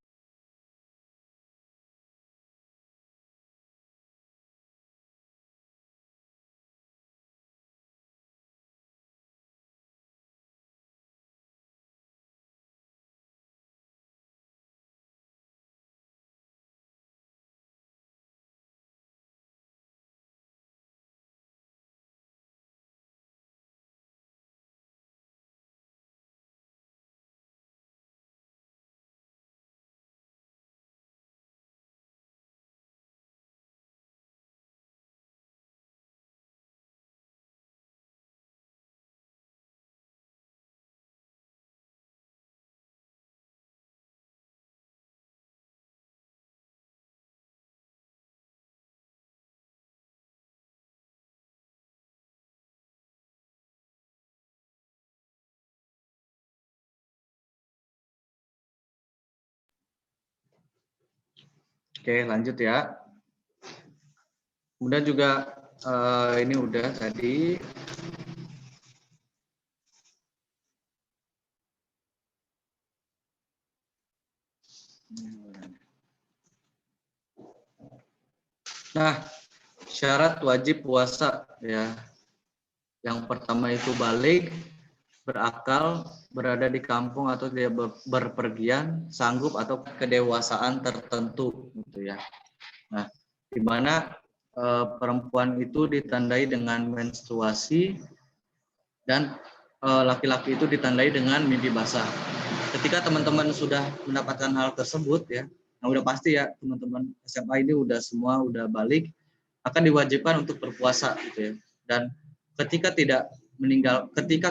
Oke, lanjut ya. Kemudian juga ini udah tadi. Nah, syarat wajib puasa ya. Yang pertama itu balik, berakal, berada di kampung atau tidak berpergian, sanggup atau kedewasaan tertentu gitu ya. Nah, di mana perempuan itu ditandai dengan menstruasi dan laki-laki itu ditandai dengan mimpi basah. Ketika teman-teman sudah mendapatkan hal tersebut ya, nah udah pasti ya teman-teman SMA ini udah semua udah balik, akan diwajibkan untuk berpuasa gitu ya. Dan ketika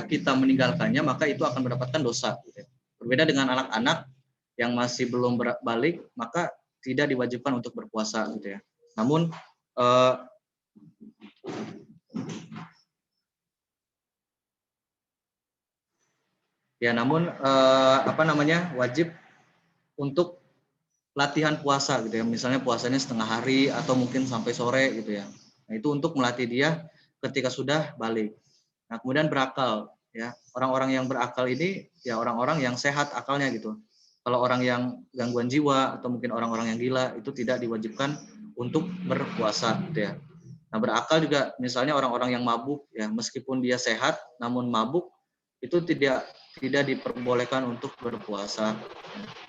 kita meninggalkannya, maka itu akan mendapatkan dosa gitu ya. Berbeda dengan anak-anak yang masih belum balik, maka tidak diwajibkan untuk berpuasa gitu ya. Namun wajib untuk latihan puasa gitu ya. Misalnya puasanya setengah hari atau mungkin sampai sore gitu ya. Nah, itu untuk melatih dia ketika sudah balik. Nah, kemudian berakal ya. Orang-orang yang berakal ini ya orang-orang yang sehat akalnya gitu. Kalau orang yang gangguan jiwa atau mungkin orang-orang yang gila itu tidak diwajibkan untuk berpuasa gitu ya. Nah, berakal juga misalnya orang-orang yang mabuk ya, meskipun dia sehat namun mabuk, itu tidak diperbolehkan untuk berpuasa.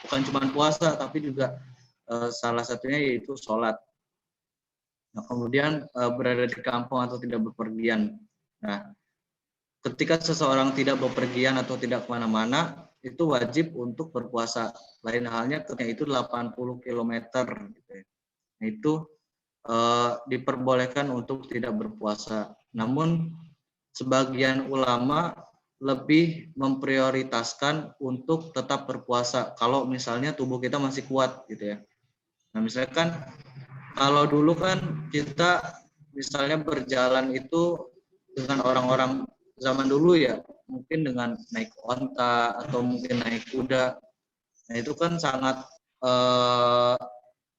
Bukan cuma puasa, tapi juga salah satunya yaitu sholat. Nah, kemudian berada di kampung atau tidak bepergian. Nah, ketika seseorang tidak bepergian atau tidak kemana-mana, itu wajib untuk berpuasa. Lain halnya ketika itu 80 km. Gitu ya. Nah, itu diperbolehkan untuk tidak berpuasa. Namun sebagian ulama lebih memprioritaskan untuk tetap berpuasa kalau misalnya tubuh kita masih kuat gitu ya. Nah, misalkan kalau dulu kan kita misalnya berjalan itu dengan orang-orang zaman dulu ya, mungkin dengan naik onta atau mungkin naik kuda. Nah, itu kan sangat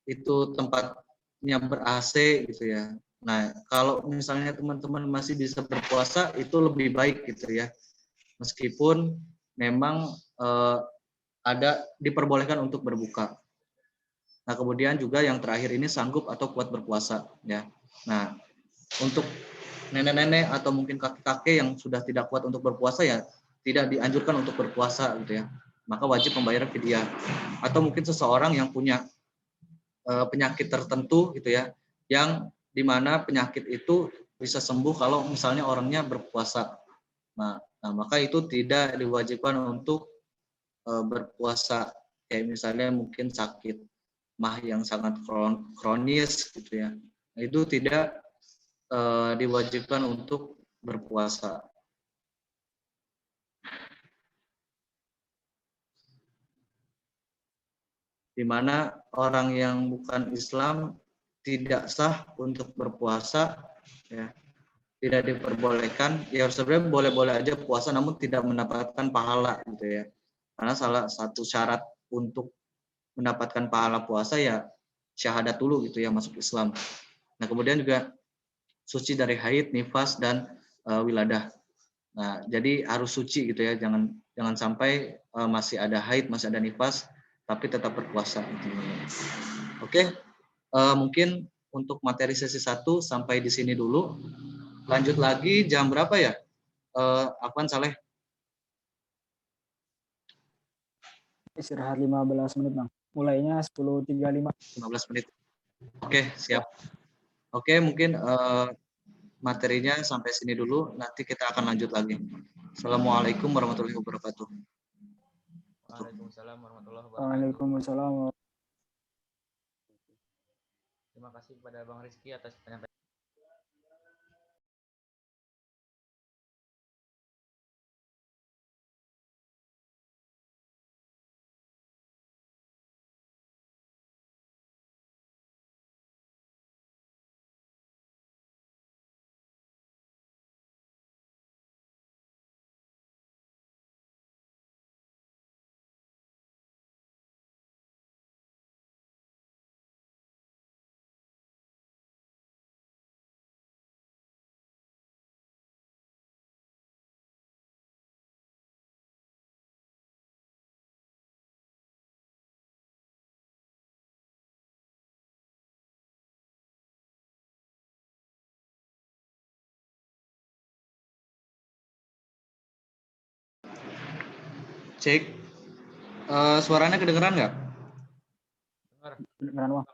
itu tempatnya ber-AC gitu ya. Nah, kalau misalnya teman-teman masih bisa berpuasa itu lebih baik gitu ya. Meskipun memang ada diperbolehkan untuk berbuka. Nah, kemudian juga yang terakhir ini sanggup atau kuat berpuasa ya. Nah, untuk nenek-nenek atau mungkin kakek-kakek yang sudah tidak kuat untuk berpuasa ya tidak dianjurkan untuk berpuasa gitu ya. Maka wajib membayar fidyah. Atau mungkin seseorang yang punya penyakit tertentu gitu ya, yang dimana penyakit itu bisa sembuh kalau misalnya orangnya berpuasa. Nah, maka itu tidak diwajibkan untuk berpuasa. Kayak misalnya mungkin sakit mah yang sangat kronis gitu ya. Nah, itu tidak diwajibkan untuk berpuasa. Di mana orang yang bukan Islam tidak sah untuk berpuasa, ya, tidak diperbolehkan. Ya sebenarnya boleh-boleh aja puasa, namun tidak mendapatkan pahala, gitu ya. Karena salah satu syarat untuk mendapatkan pahala puasa ya syahadat dulu, gitu ya, masuk Islam. Nah, kemudian juga suci dari haid, nifas, dan wiladah. Nah, jadi harus suci, gitu ya. Jangan sampai masih ada haid, masih ada nifas, tapi tetap berpuasa. Oke, mungkin untuk materi sesi 1 sampai di sini dulu. Lanjut lagi jam berapa ya? Afwan Saleh? Istirahat 15 menit, Bang. Mulainya 10.35. 15 menit. Oke, siap. Oke, mungkin materinya sampai sini dulu. Nanti kita akan lanjut lagi. Assalamualaikum warahmatullahi wabarakatuh. Waalaikumsalam warahmatullahi wabarakatuh. Waalaikumsalam. Terima kasih kepada Bang Rizky atas penyampaian. Cek. Suaranya kedengeran nggak? Beneran, Bang.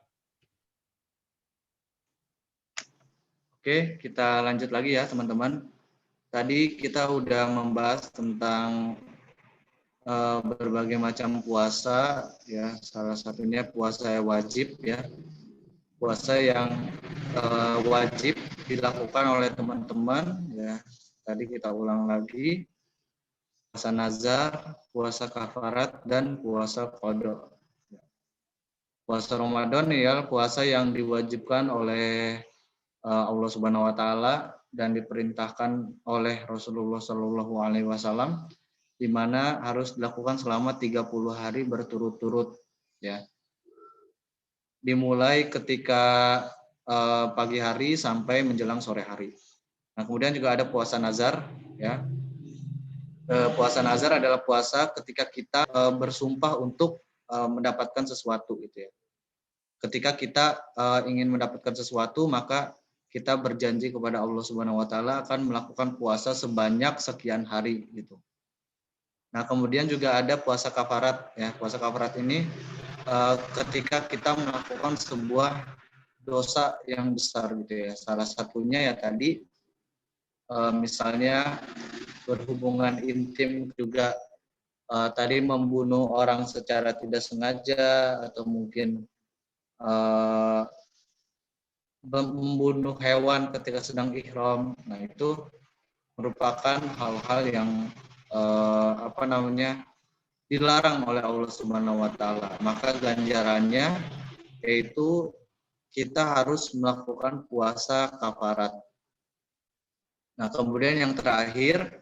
Oke, kita lanjut lagi ya teman-teman. Tadi kita udah membahas tentang berbagai macam puasa ya, salah satunya puasa yang wajib ya. Puasa yang wajib dilakukan oleh teman-teman ya. Tadi kita ulang lagi. Puasa nazar, puasa kafarat, dan puasa qada. Puasa Ramadan ya, puasa yang diwajibkan oleh Allah Subhanahu wa taala dan diperintahkan oleh Rasulullah Shallallahu alaihi wasallam, di mana harus dilakukan selama 30 hari berturut-turut ya. Dimulai ketika pagi hari sampai menjelang sore hari. Nah, kemudian juga ada puasa nazar ya. Puasa nazar adalah puasa ketika kita bersumpah untuk mendapatkan sesuatu gitu ya. Ketika kita ingin mendapatkan sesuatu, maka kita berjanji kepada Allah Subhanahu wa taala akan melakukan puasa sebanyak sekian hari gitu. Nah, kemudian juga ada puasa kafarat ya. Puasa kafarat ini ketika kita melakukan sebuah dosa yang besar gitu ya. Salah satunya ya tadi misalnya berhubungan intim juga, tadi membunuh orang secara tidak sengaja, atau mungkin membunuh hewan ketika sedang ihram. Nah, itu merupakan hal-hal yang dilarang oleh Allah Subhanahu wa taala. Maka ganjarannya yaitu kita harus melakukan puasa kafarat. Nah, kemudian yang terakhir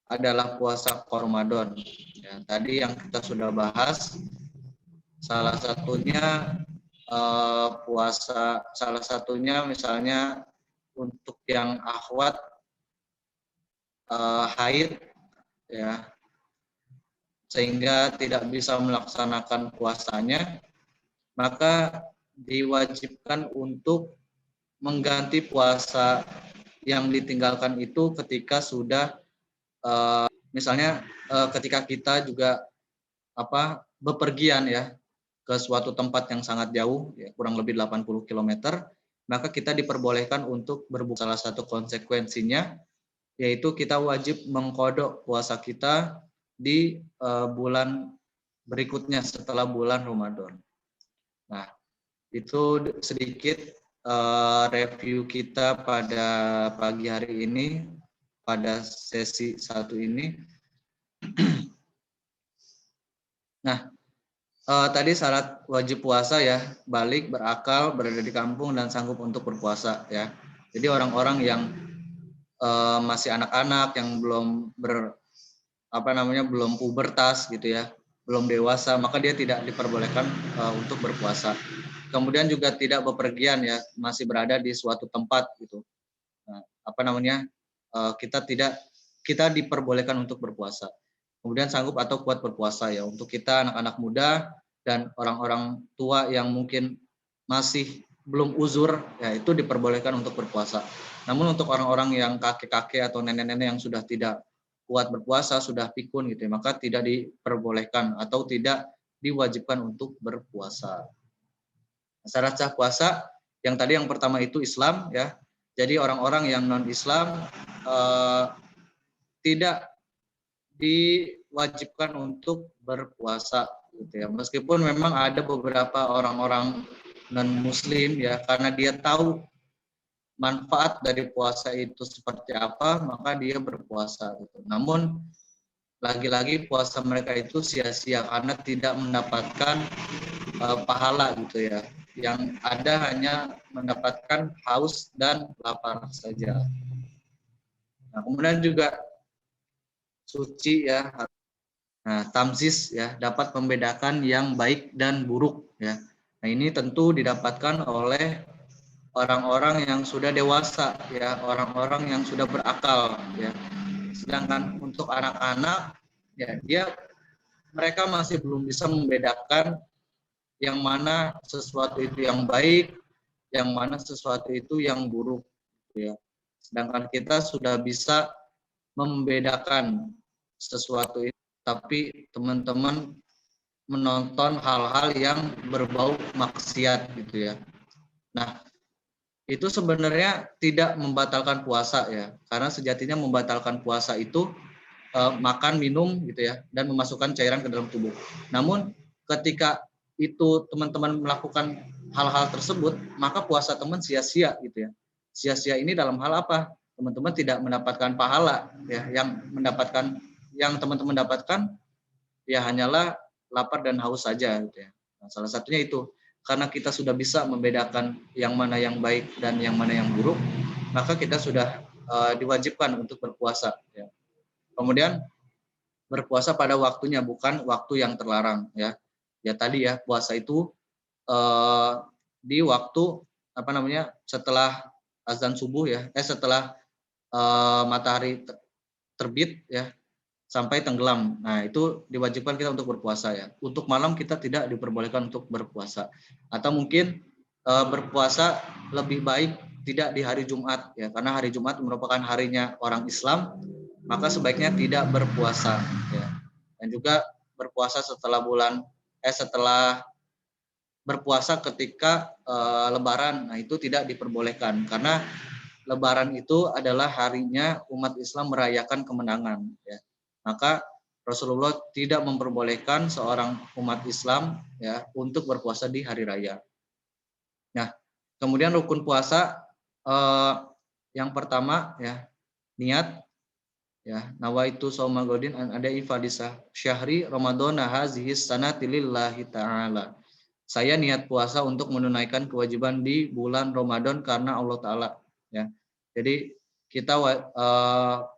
adalah puasa Ramadan. Ya, tadi yang kita sudah bahas, salah satunya salah satunya misalnya untuk yang akhwat haid, ya, sehingga tidak bisa melaksanakan puasanya, maka diwajibkan untuk mengganti puasa yang ditinggalkan itu ketika sudah misalnya ketika kita juga bepergian ya ke suatu tempat yang sangat jauh ya, kurang lebih 80 km, maka kita diperbolehkan untuk berbuka. Salah satu konsekuensinya yaitu kita wajib mengqadha puasa kita di bulan berikutnya setelah bulan Ramadan. Nah, itu sedikit review kita pada pagi hari ini, pada sesi 1 ini. Nah, tadi syarat wajib puasa ya, balik, berakal, berada di kampung, dan sanggup untuk berpuasa ya. Jadi orang-orang yang masih anak-anak, yang belum belum pubertas gitu ya, belum dewasa, maka dia tidak diperbolehkan untuk berpuasa. Kemudian juga tidak bepergian ya, masih berada di suatu tempat gitu. Nah, kita diperbolehkan untuk berpuasa. Kemudian sanggup atau kuat berpuasa ya, untuk kita anak-anak muda dan orang-orang tua yang mungkin masih belum uzur ya, itu diperbolehkan untuk berpuasa. Namun untuk orang-orang yang kakek-kakek atau nenek-nenek yang sudah tidak kuat berpuasa, sudah pikun gitu ya, maka tidak diperbolehkan atau tidak diwajibkan untuk berpuasa. Syarat sah puasa yang tadi yang pertama itu Islam ya. Jadi orang-orang yang non-Islam tidak diwajibkan untuk berpuasa gitu ya. Meskipun memang ada beberapa orang-orang non-muslim ya, karena dia tahu manfaat dari puasa itu seperti apa, maka dia berpuasa gitu. Namun lagi-lagi puasa mereka itu sia-sia karena tidak mendapatkan pahala gitu ya. Yang ada hanya mendapatkan haus dan lapar saja. Nah, kemudian juga suci ya. Nah, tamsis ya, dapat membedakan yang baik dan buruk ya. Nah, ini tentu didapatkan oleh orang-orang yang sudah dewasa ya, orang-orang yang sudah berakal ya. Sedangkan untuk anak-anak ya, mereka masih belum bisa membedakan yang mana sesuatu itu yang baik, yang mana sesuatu itu yang buruk ya. Sedangkan kita sudah bisa membedakan sesuatu itu, tapi teman-teman menonton hal-hal yang berbau maksiat gitu ya. Nah, itu sebenarnya tidak membatalkan puasa ya, karena sejatinya membatalkan puasa itu makan, minum gitu ya, dan memasukkan cairan ke dalam tubuh. Namun ketika itu teman-teman melakukan hal-hal tersebut, maka puasa teman sia-sia gitu ya. Sia-sia ini dalam hal apa? Teman-teman tidak mendapatkan pahala ya, yang teman-teman dapatkan ya hanyalah lapar dan haus saja gitu ya. Nah, salah satunya itu karena kita sudah bisa membedakan yang mana yang baik dan yang mana yang buruk, maka kita sudah diwajibkan untuk berpuasa ya. Kemudian berpuasa pada waktunya, bukan waktu yang terlarang ya. Ya tadi ya, puasa itu di waktu setelah azan subuh ya, setelah matahari terbit ya sampai tenggelam. Nah, itu diwajibkan kita untuk berpuasa ya. Untuk malam kita tidak diperbolehkan untuk berpuasa. Atau mungkin berpuasa lebih baik tidak di hari Jumat ya, karena hari Jumat merupakan harinya orang Islam, maka sebaiknya tidak berpuasa ya. dan juga berpuasa setelah berpuasa ketika Lebaran. Nah, itu tidak diperbolehkan karena Lebaran itu adalah harinya umat Islam merayakan kemenangan. Ya. Maka Rasulullah tidak memperbolehkan seorang umat Islam ya untuk berpuasa di hari raya. Nah, kemudian rukun puasa yang pertama ya niat ya nawaitu shauma ghadin an adai fadisah syahri ramadhana hazihi sanati lillahi ta'ala. Saya niat puasa untuk menunaikan kewajiban di bulan Ramadan karena Allah Ta'ala. Ya, jadi kita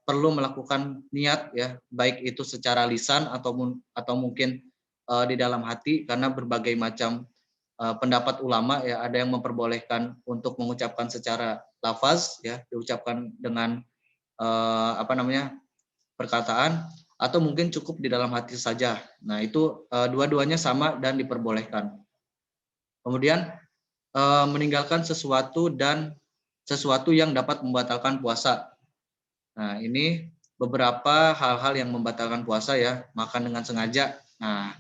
perlu melakukan niat ya, baik itu secara lisan atau mungkin di dalam hati karena berbagai macam pendapat ulama ya, ada yang memperbolehkan untuk mengucapkan secara lafaz ya, diucapkan dengan perkataan atau mungkin cukup di dalam hati saja. Nah, itu dua-duanya sama dan diperbolehkan. Kemudian meninggalkan sesuatu yang dapat membatalkan puasa. Nah, ini beberapa hal-hal yang membatalkan puasa ya, makan dengan sengaja. Nah,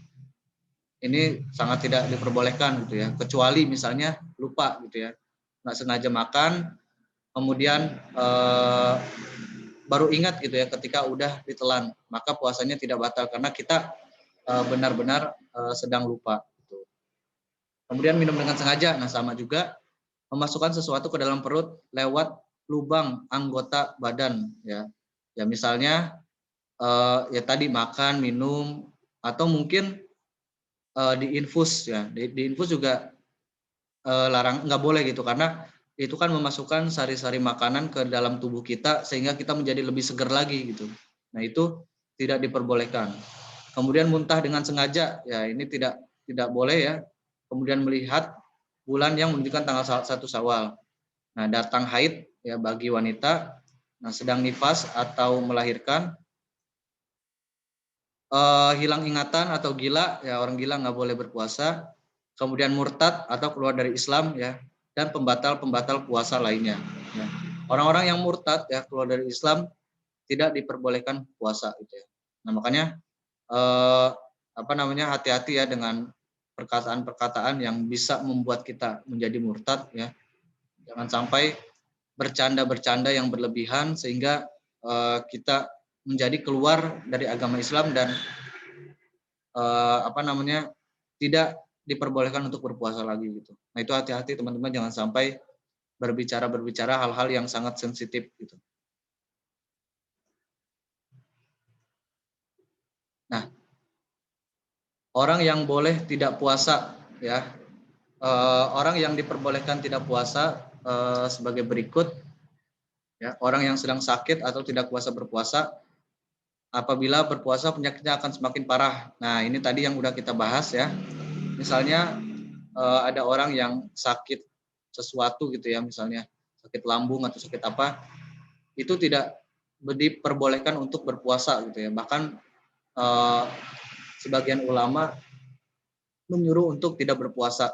ini sangat tidak diperbolehkan gitu ya, kecuali misalnya lupa gitu ya, nggak sengaja makan, kemudian baru ingat gitu ya ketika udah ditelan, maka puasanya tidak batal karena kita benar-benar sedang lupa. Gitu. Kemudian minum dengan sengaja, nah sama juga memasukkan sesuatu ke dalam perut lewat lubang anggota badan ya. Ya misalnya ya tadi makan, minum atau mungkin diinfus ya. Diinfus juga nggak boleh gitu karena itu kan memasukkan sari-sari makanan ke dalam tubuh kita sehingga kita menjadi lebih segar lagi gitu. Nah, itu tidak diperbolehkan. Kemudian muntah dengan sengaja ya ini tidak boleh ya. Kemudian melihat bulan yang menunjukkan tanggal 1 Syawal. Nah, datang haid ya bagi wanita, nah sedang nifas atau melahirkan, hilang ingatan atau gila ya, orang gila nggak boleh berpuasa. Kemudian murtad atau keluar dari Islam ya, dan pembatal puasa lainnya. Ya. Orang-orang yang murtad ya keluar dari Islam tidak diperbolehkan puasa gitu ya. Nah makanya hati-hati ya dengan perkataan-perkataan yang bisa membuat kita menjadi murtad ya. Jangan sampai bercanda-bercanda yang berlebihan sehingga kita menjadi keluar dari agama Islam dan tidak diperbolehkan untuk berpuasa lagi gitu. Nah itu hati-hati teman-teman, jangan sampai berbicara hal-hal yang sangat sensitif gitu. Nah, orang yang boleh tidak puasa ya, orang yang diperbolehkan tidak puasa sebagai berikut ya, orang yang sedang sakit atau tidak kuasa berpuasa. Apabila berpuasa penyakitnya akan semakin parah. Nah ini tadi yang udah kita bahas ya. Misalnya ada orang yang sakit sesuatu gitu ya, misalnya sakit lambung atau sakit apa, itu tidak diperbolehkan untuk berpuasa gitu ya. Bahkan sebagian ulama menyuruh untuk tidak berpuasa.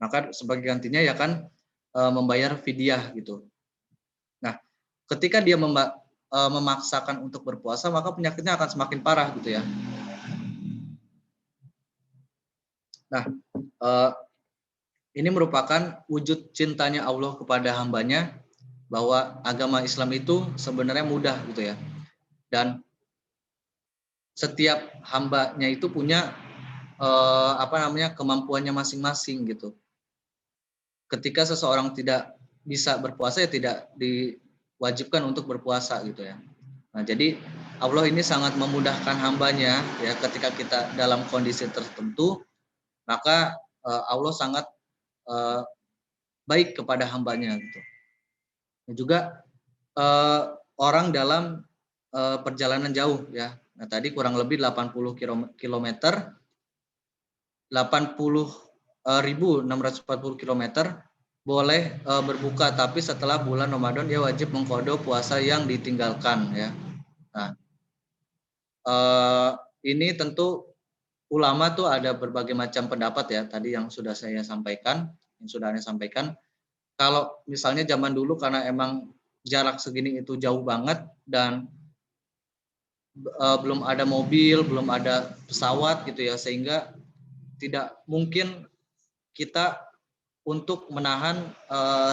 Maka sebagai gantinya ya kan membayar fidyah gitu. Nah, ketika dia memaksakan untuk berpuasa, maka penyakitnya akan semakin parah gitu ya. Nah, ini merupakan wujud cintanya Allah kepada hambanya, bahwa agama Islam itu sebenarnya mudah gitu ya. Dan setiap hambanya itu punya kemampuannya masing-masing gitu. Ketika seseorang tidak bisa berpuasa ya tidak diwajibkan untuk berpuasa gitu ya. Nah, jadi Allah ini sangat memudahkan hambanya ya, ketika kita dalam kondisi tertentu, maka Allah sangat baik kepada hambanya gitu. Dan juga orang dalam perjalanan jauh ya. Nah, tadi kurang lebih 80 km, 80.640 km boleh berbuka, tapi setelah bulan Ramadan dia wajib mengqadha puasa yang ditinggalkan ya. Nah, ini tentu ulama tuh ada berbagai macam pendapat ya, tadi yang sudah saya sampaikan, Kalau misalnya zaman dulu karena emang jarak segini itu jauh banget dan belum ada mobil, belum ada pesawat gitu ya, sehingga tidak mungkin kita untuk menahan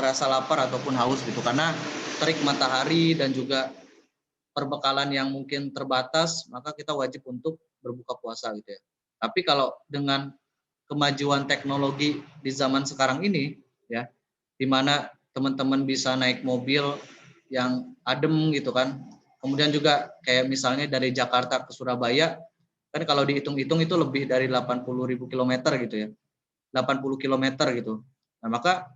rasa lapar ataupun haus gitu, karena terik matahari dan juga perbekalan yang mungkin terbatas, maka kita wajib untuk berbuka puasa gitu ya. Tapi kalau dengan kemajuan teknologi di zaman sekarang ini ya, di mana teman-teman bisa naik mobil yang adem gitu kan, kemudian juga kayak misalnya dari Jakarta ke Surabaya, kan kalau dihitung-hitung itu lebih dari 80.000 kilometer gitu ya, 80 kilometer gitu. Nah maka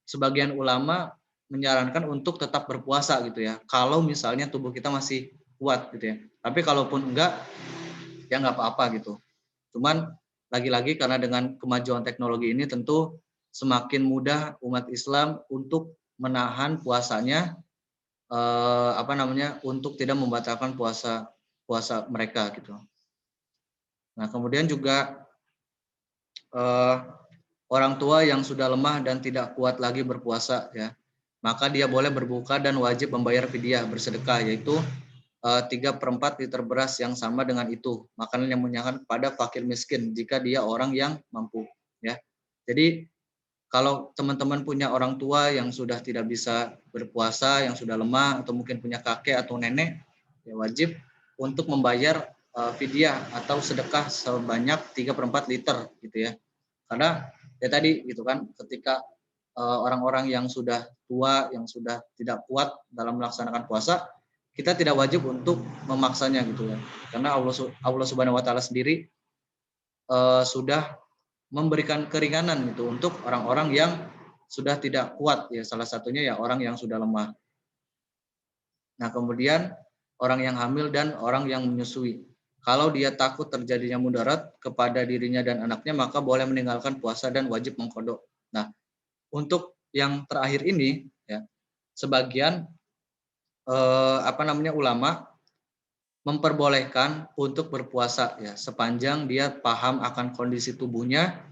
sebagian ulama menyarankan untuk tetap berpuasa gitu ya, kalau misalnya tubuh kita masih kuat gitu ya. Tapi kalaupun enggak, ya nggak apa-apa gitu. Cuman lagi-lagi karena dengan kemajuan teknologi ini tentu semakin mudah umat Islam untuk menahan puasanya, untuk tidak membatalkan puasa mereka gitu. Nah kemudian juga orang tua yang sudah lemah dan tidak kuat lagi berpuasa ya, maka dia boleh berbuka dan wajib membayar fidyah bersedekah, yaitu 3/4 liter beras yang sama dengan itu, makanan yang mengenyangkan kepada fakir miskin jika dia orang yang mampu ya. Jadi kalau teman-teman punya orang tua yang sudah tidak bisa berpuasa, yang sudah lemah, atau mungkin punya kakek atau nenek, ya wajib untuk membayar fidyah atau sedekah sebanyak 3/4 liter gitu ya. Karena ya tadi gitu kan, ketika orang-orang yang sudah tua, yang sudah tidak kuat dalam melaksanakan puasa, kita tidak wajib untuk memaksanya gitu ya. Karena Allah Subhanahu wa taala sendiri sudah memberikan keringanan gitu untuk orang-orang yang sudah tidak kuat ya, salah satunya ya orang yang sudah lemah. Nah, kemudian orang yang hamil dan orang yang menyusui. Kalau dia takut terjadinya mudarat kepada dirinya dan anaknya, maka boleh meninggalkan puasa dan wajib mengqadha. Nah, untuk yang terakhir ini ya, sebagian ulama memperbolehkan untuk berpuasa ya, sepanjang dia paham akan kondisi tubuhnya,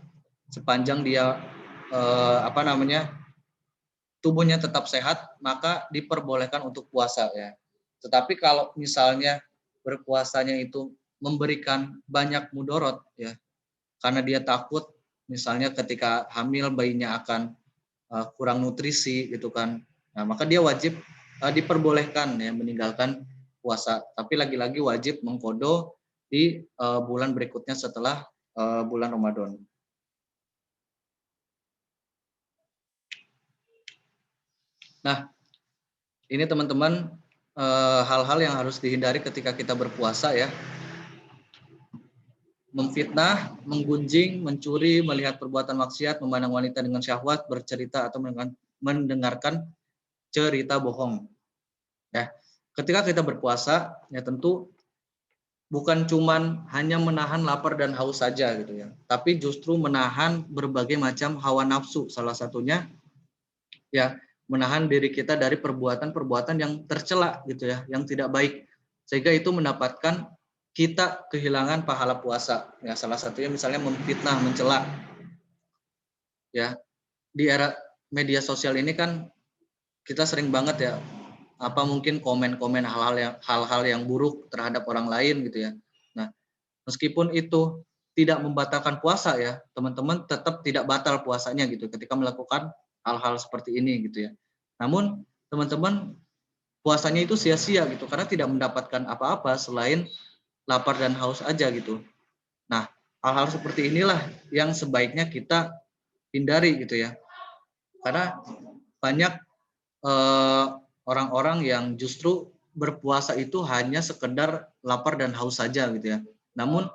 sepanjang dia tubuhnya tetap sehat, maka diperbolehkan untuk puasa ya. Tetapi kalau misalnya berpuasanya itu memberikan banyak mudorot ya, karena dia takut misalnya ketika hamil bayinya akan kurang nutrisi gitu kan, nah maka dia wajib diperbolehkan ya meninggalkan puasa. Tapi lagi-lagi wajib mengqadha di bulan berikutnya setelah bulan Ramadan. Nah, ini teman-teman hal-hal yang harus dihindari ketika kita berpuasa ya. Memfitnah, menggunjing, mencuri, melihat perbuatan maksiat, memandang wanita dengan syahwat, bercerita atau mendengarkan cerita bohong. Ya, ketika kita berpuasa, ya tentu bukan cuman hanya menahan lapar dan haus saja gitu ya, tapi justru menahan berbagai macam hawa nafsu, salah satunya ya menahan diri kita dari perbuatan-perbuatan yang tercela gitu ya, yang tidak baik, sehingga itu mendapatkan kita kehilangan pahala puasa ya. Salah satunya misalnya memfitnah, mencela ya. Di era media sosial ini kan kita sering banget ya mungkin komen-komen hal-hal yang buruk terhadap orang lain gitu ya. Nah, meskipun itu tidak membatalkan puasa ya, teman-teman tetap tidak batal puasanya gitu ketika melakukan hal-hal seperti ini gitu ya. Namun teman-teman puasanya itu sia-sia gitu karena tidak mendapatkan apa-apa selain lapar dan haus aja gitu. Nah, hal-hal seperti inilah yang sebaiknya kita hindari gitu ya. Karena banyak orang-orang yang justru berpuasa itu hanya sekedar lapar dan haus saja gitu ya. Namun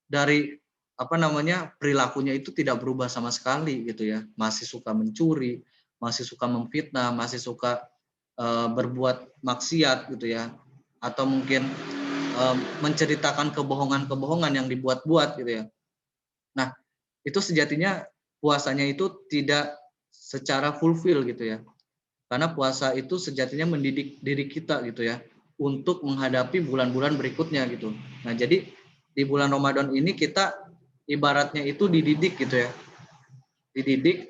dari perilakunya itu tidak berubah sama sekali gitu ya. Masih suka mencuri, masih suka memfitnah, masih suka berbuat maksiat gitu ya. Atau mungkin menceritakan kebohongan-kebohongan yang dibuat-buat gitu ya. Nah, itu sejatinya puasanya itu tidak secara fulfill gitu ya. Karena puasa itu sejatinya mendidik diri kita gitu ya untuk menghadapi bulan-bulan berikutnya gitu. Nah, jadi di bulan Ramadan ini kita ibaratnya itu dididik gitu ya. Dididik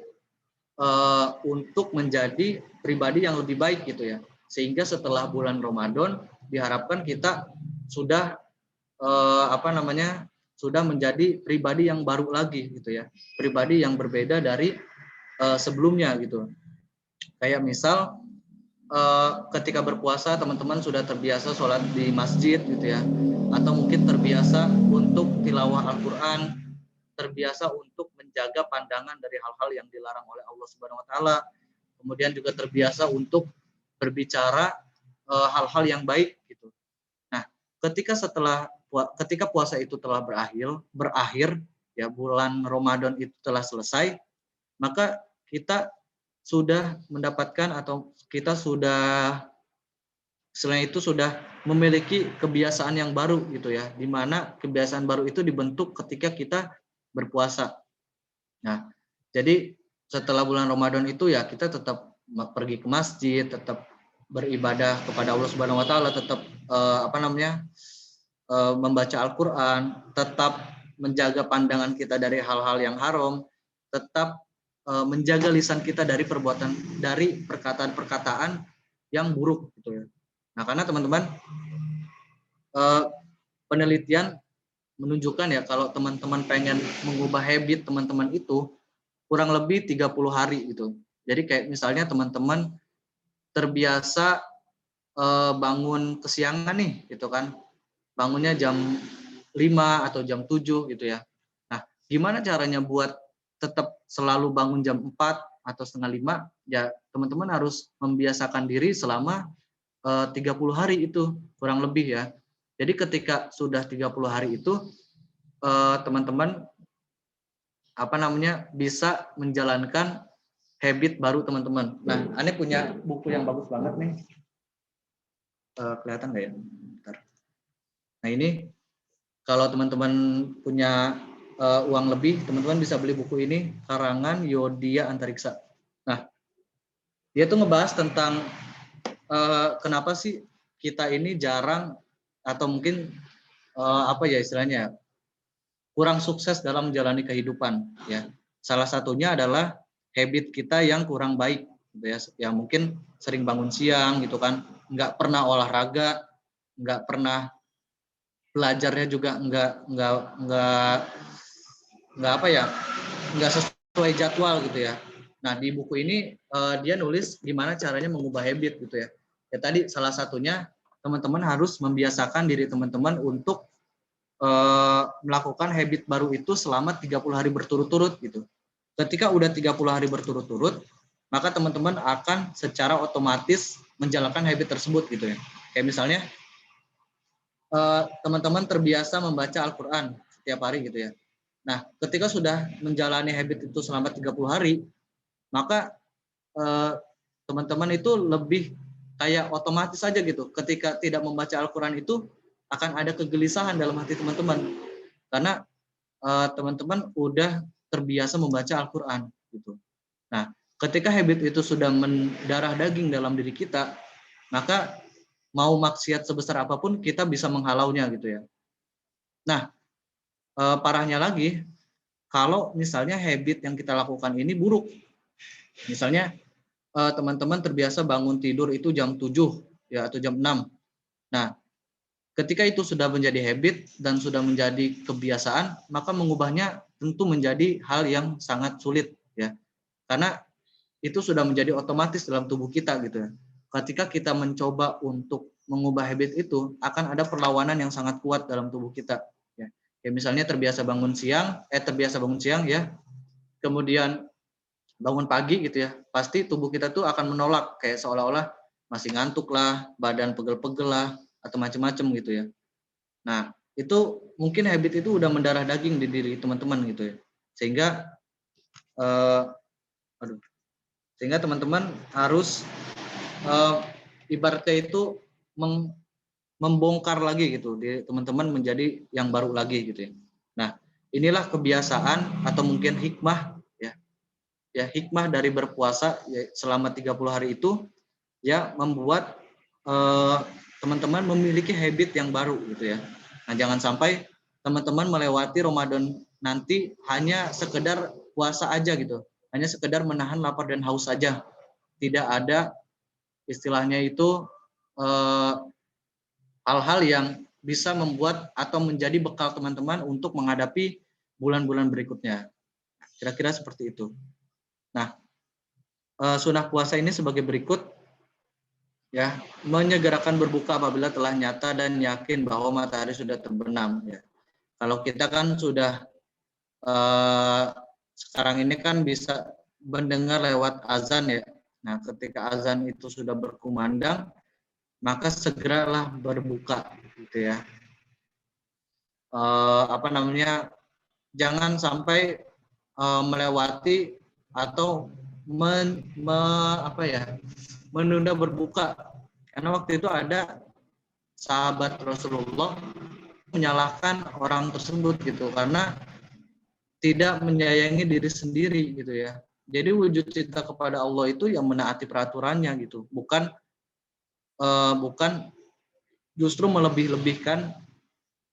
untuk menjadi pribadi yang lebih baik gitu ya. Sehingga setelah bulan Ramadan diharapkan kita sudah sudah menjadi pribadi yang baru lagi gitu ya, pribadi yang berbeda dari sebelumnya gitu. Kayak misal ketika berpuasa teman-teman sudah terbiasa sholat di masjid gitu ya, atau mungkin terbiasa untuk tilawah Al-Quran, terbiasa untuk menjaga pandangan dari hal-hal yang dilarang oleh Allah Subhanahu Wa Taala, kemudian juga terbiasa untuk berbicara hal-hal yang baik gitu. Nah, ketika puasa itu telah berakhir ya, bulan Ramadan itu telah selesai, maka kita sudah mendapatkan atau kita sudah selain itu sudah memiliki kebiasaan yang baru gitu ya, di mana kebiasaan baru itu dibentuk ketika kita berpuasa. Nah, jadi setelah bulan Ramadan itu ya kita tetap pergi ke masjid, tetap beribadah kepada Allah Subhanahu Wa Taala, tetap membaca Al-Quran, tetap menjaga pandangan kita dari hal-hal yang haram, tetap menjaga lisan kita dari perkataan-perkataan yang buruk gitu ya. Nah, karena teman-teman penelitian menunjukkan ya, kalau teman-teman pengen mengubah habit teman-teman itu kurang lebih 30 hari gitu. Jadi kayak misalnya teman-teman terbiasa bangun kesiangan nih gitu kan. Bangunnya jam 5 atau jam 7 gitu ya. Nah, gimana caranya buat tetap selalu bangun jam 4 atau setengah 5? Ya, teman-teman harus membiasakan diri selama 30 hari itu, kurang lebih ya. Jadi ketika sudah 30 hari itu, teman-teman bisa menjalankan habit baru teman-teman. Nah, Ane punya buku yang bagus banget nih. Kelihatan nggak ya? Bentar. Nah, ini kalau teman-teman punya uang lebih, teman-teman bisa beli buku ini, karangan Yodia Antariksa. Nah, dia tuh ngebahas tentang kenapa sih kita ini jarang atau mungkin istilahnya kurang sukses dalam menjalani kehidupan ya. Salah satunya adalah habit kita yang kurang baik gitu ya. Ya mungkin sering bangun siang gitu kan, nggak pernah olahraga, nggak pernah belajarnya juga nggak sesuai jadwal gitu ya. Nah, di buku ini dia nulis gimana caranya mengubah habit gitu ya. Ya tadi salah satunya teman-teman harus membiasakan diri teman-teman untuk melakukan habit baru itu selama 30 hari berturut-turut gitu. Ketika udah 30 hari berturut-turut, maka teman-teman akan secara otomatis menjalankan habit tersebut gitu ya. Kayak misalnya teman-teman terbiasa membaca Al-Quran setiap hari gitu ya. Nah, ketika sudah menjalani habit itu selama 30 hari, maka teman-teman itu lebih kayak otomatis saja gitu. Ketika tidak membaca Al-Quran itu akan ada kegelisahan dalam hati teman-teman. Karena teman-teman udah terbiasa membaca Al-Quran gitu. Nah, ketika habit itu sudah mendarah daging dalam diri kita, maka mau maksiat sebesar apapun kita bisa menghalaunya gitu ya. Nah, parahnya lagi, kalau misalnya habit yang kita lakukan ini buruk. Misalnya teman-teman terbiasa bangun tidur itu jam 7 ya atau jam 6. Nah, ketika itu sudah menjadi habit dan sudah menjadi kebiasaan, maka mengubahnya tentu menjadi hal yang sangat sulit ya. Karena itu sudah menjadi otomatis dalam tubuh kita gitu ya. Ketika kita mencoba untuk mengubah habit itu, akan ada perlawanan yang sangat kuat dalam tubuh kita ya. Kayak misalnya terbiasa bangun siang ya. Kemudian bangun pagi gitu ya. Pasti tubuh kita tuh akan menolak, kayak seolah-olah masih ngantuk lah, badan pegel-pegel lah, atau macam-macam gitu ya. Nah, itu mungkin habit itu udah mendarah daging di diri teman-teman gitu ya. Sehingga teman-teman harus ibaratnya itu membongkar lagi gitu, teman-teman menjadi yang baru lagi gitu ya. Nah, inilah kebiasaan atau mungkin hikmah ya hikmah dari berpuasa ya, selama 30 hari itu ya membuat teman-teman memiliki habit yang baru gitu ya. Nah, jangan sampai teman-teman melewati Ramadan nanti hanya sekedar puasa aja gitu. Hanya sekedar menahan lapar dan haus saja. Tidak ada istilahnya itu hal-hal yang bisa membuat atau menjadi bekal teman-teman untuk menghadapi bulan-bulan berikutnya. Kira-kira seperti itu. Nah, sunnah puasa ini sebagai berikut, ya, menyegerakan berbuka apabila telah nyata dan yakin bahwa matahari sudah terbenam. Ya. Kalau kita kan sudah sekarang ini kan bisa mendengar lewat azan ya. Nah, ketika azan itu sudah berkumandang, maka segeralah berbuka, gitu ya. Jangan sampai melewati atau menunda berbuka, karena waktu itu ada sahabat Rasulullah menyalahkan orang tersebut gitu karena tidak menyayangi diri sendiri gitu ya. Jadi wujud cinta kepada Allah itu yang menaati peraturannya gitu, bukan justru melebih-lebihkan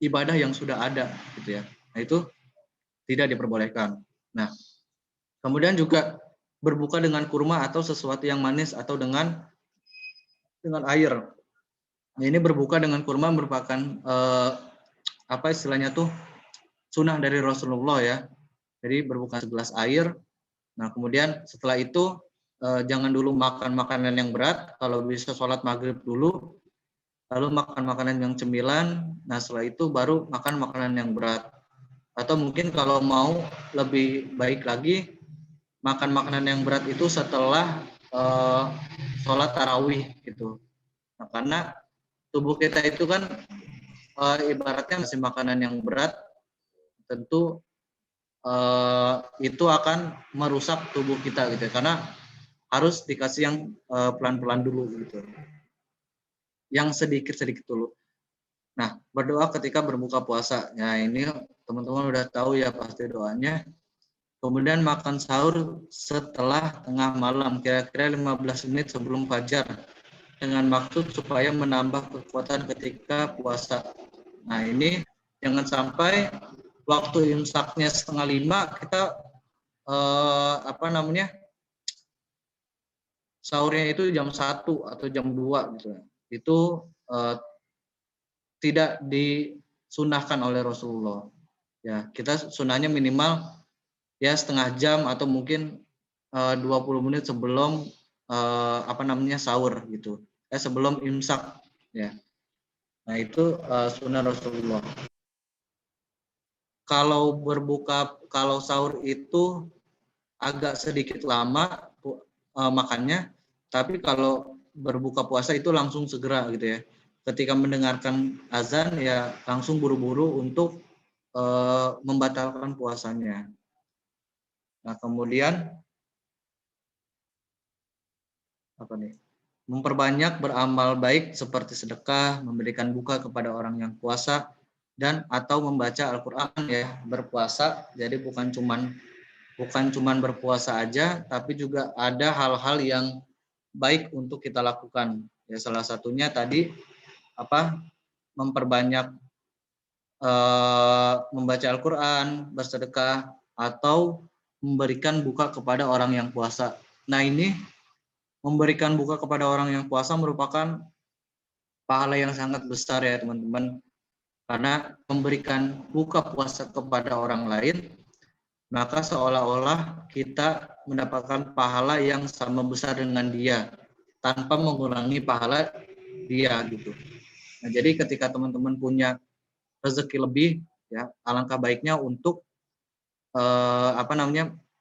ibadah yang sudah ada gitu ya. Nah, itu tidak diperbolehkan. Nah, kemudian juga berbuka dengan kurma atau sesuatu yang manis atau dengan air. Nah, ini berbuka dengan kurma merupakan istilahnya tuh sunnah dari Rasulullah ya. Jadi berbuka segelas air. Nah, kemudian setelah itu jangan dulu makan makanan yang berat. Kalau bisa sholat maghrib dulu, lalu makan makanan yang cemilan. Nah, setelah itu baru makan makanan yang berat. Atau mungkin kalau mau lebih baik lagi, makan makanan yang berat itu setelah sholat tarawih gitu. Nah, karena tubuh kita itu kan ibaratnya masih makanan yang berat, tentu itu akan merusak tubuh kita gitu ya, karena harus dikasih yang pelan-pelan dulu gitu, yang sedikit-sedikit dulu. Nah, berdoa ketika berbuka puasa. Nah, ini teman-teman udah tahu ya pasti doanya. Kemudian makan sahur setelah tengah malam, kira-kira 15 menit sebelum fajar, dengan maksud supaya menambah kekuatan ketika puasa. Nah, ini jangan sampai waktu imsaknya 4:30 kita sahurnya itu jam 1 atau jam 2 gitu. Itu tidak disunahkan oleh Rasulullah. Ya, kita sunahnya minimal ya setengah jam atau mungkin 20 menit sebelum sahur gitu. Sebelum imsak ya. Nah, itu sunnah Rasulullah. Kalau sahur itu agak sedikit lama makannya, tapi kalau berbuka puasa itu langsung segera gitu ya. Ketika mendengarkan azan ya langsung buru-buru untuk membatalkan puasanya. Nah, kemudian memperbanyak beramal baik seperti sedekah, memberikan buka kepada orang yang puasa, dan atau membaca Al-Quran ya berpuasa. Jadi bukan cuman berpuasa aja, tapi juga ada hal-hal yang baik untuk kita lakukan. Ya, salah satunya tadi memperbanyak membaca Al-Quran, bersedekah, atau memberikan buka kepada orang yang puasa. Nah, ini memberikan buka kepada orang yang puasa merupakan pahala yang sangat besar ya teman-teman. Karena memberikan buka puasa kepada orang lain, maka seolah-olah kita mendapatkan pahala yang sama besar dengan dia, tanpa mengurangi pahala dia gitu. Nah, jadi ketika teman-teman punya rezeki lebih, ya alangkah baiknya untuk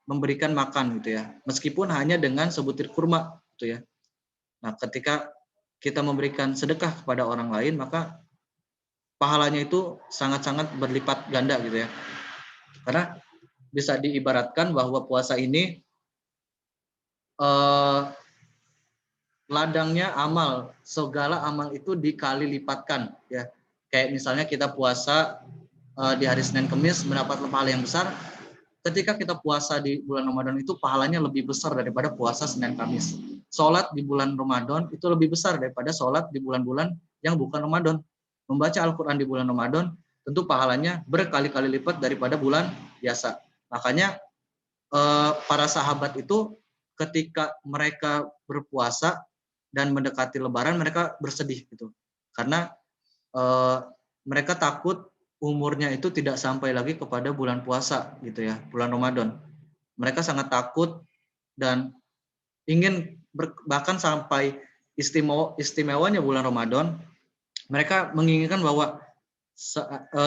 memberikan makan gitu ya, meskipun hanya dengan sebutir kurma gitu ya. Nah, ketika kita memberikan sedekah kepada orang lain, maka pahalanya itu sangat-sangat berlipat ganda gitu ya. Karena bisa diibaratkan bahwa puasa ini ladangnya amal, segala amal itu dikali lipatkan ya. Kayak misalnya kita puasa di hari Senin Kamis mendapat pahala yang besar. Ketika kita puasa di bulan Ramadan itu pahalanya lebih besar daripada puasa Senin Kamis. Sholat di bulan Ramadan itu lebih besar daripada sholat di bulan-bulan yang bukan Ramadan. Membaca Al-Quran di bulan Ramadan tentu pahalanya berkali-kali lipat daripada bulan biasa. Makanya para sahabat itu ketika mereka berpuasa dan mendekati Lebaran mereka bersedih gitu. Karena mereka takut umurnya itu tidak sampai lagi kepada bulan puasa gitu ya, bulan Ramadan. Mereka sangat takut dan ingin bahkan sampai istimewanya bulan Ramadan, mereka menginginkan bahwa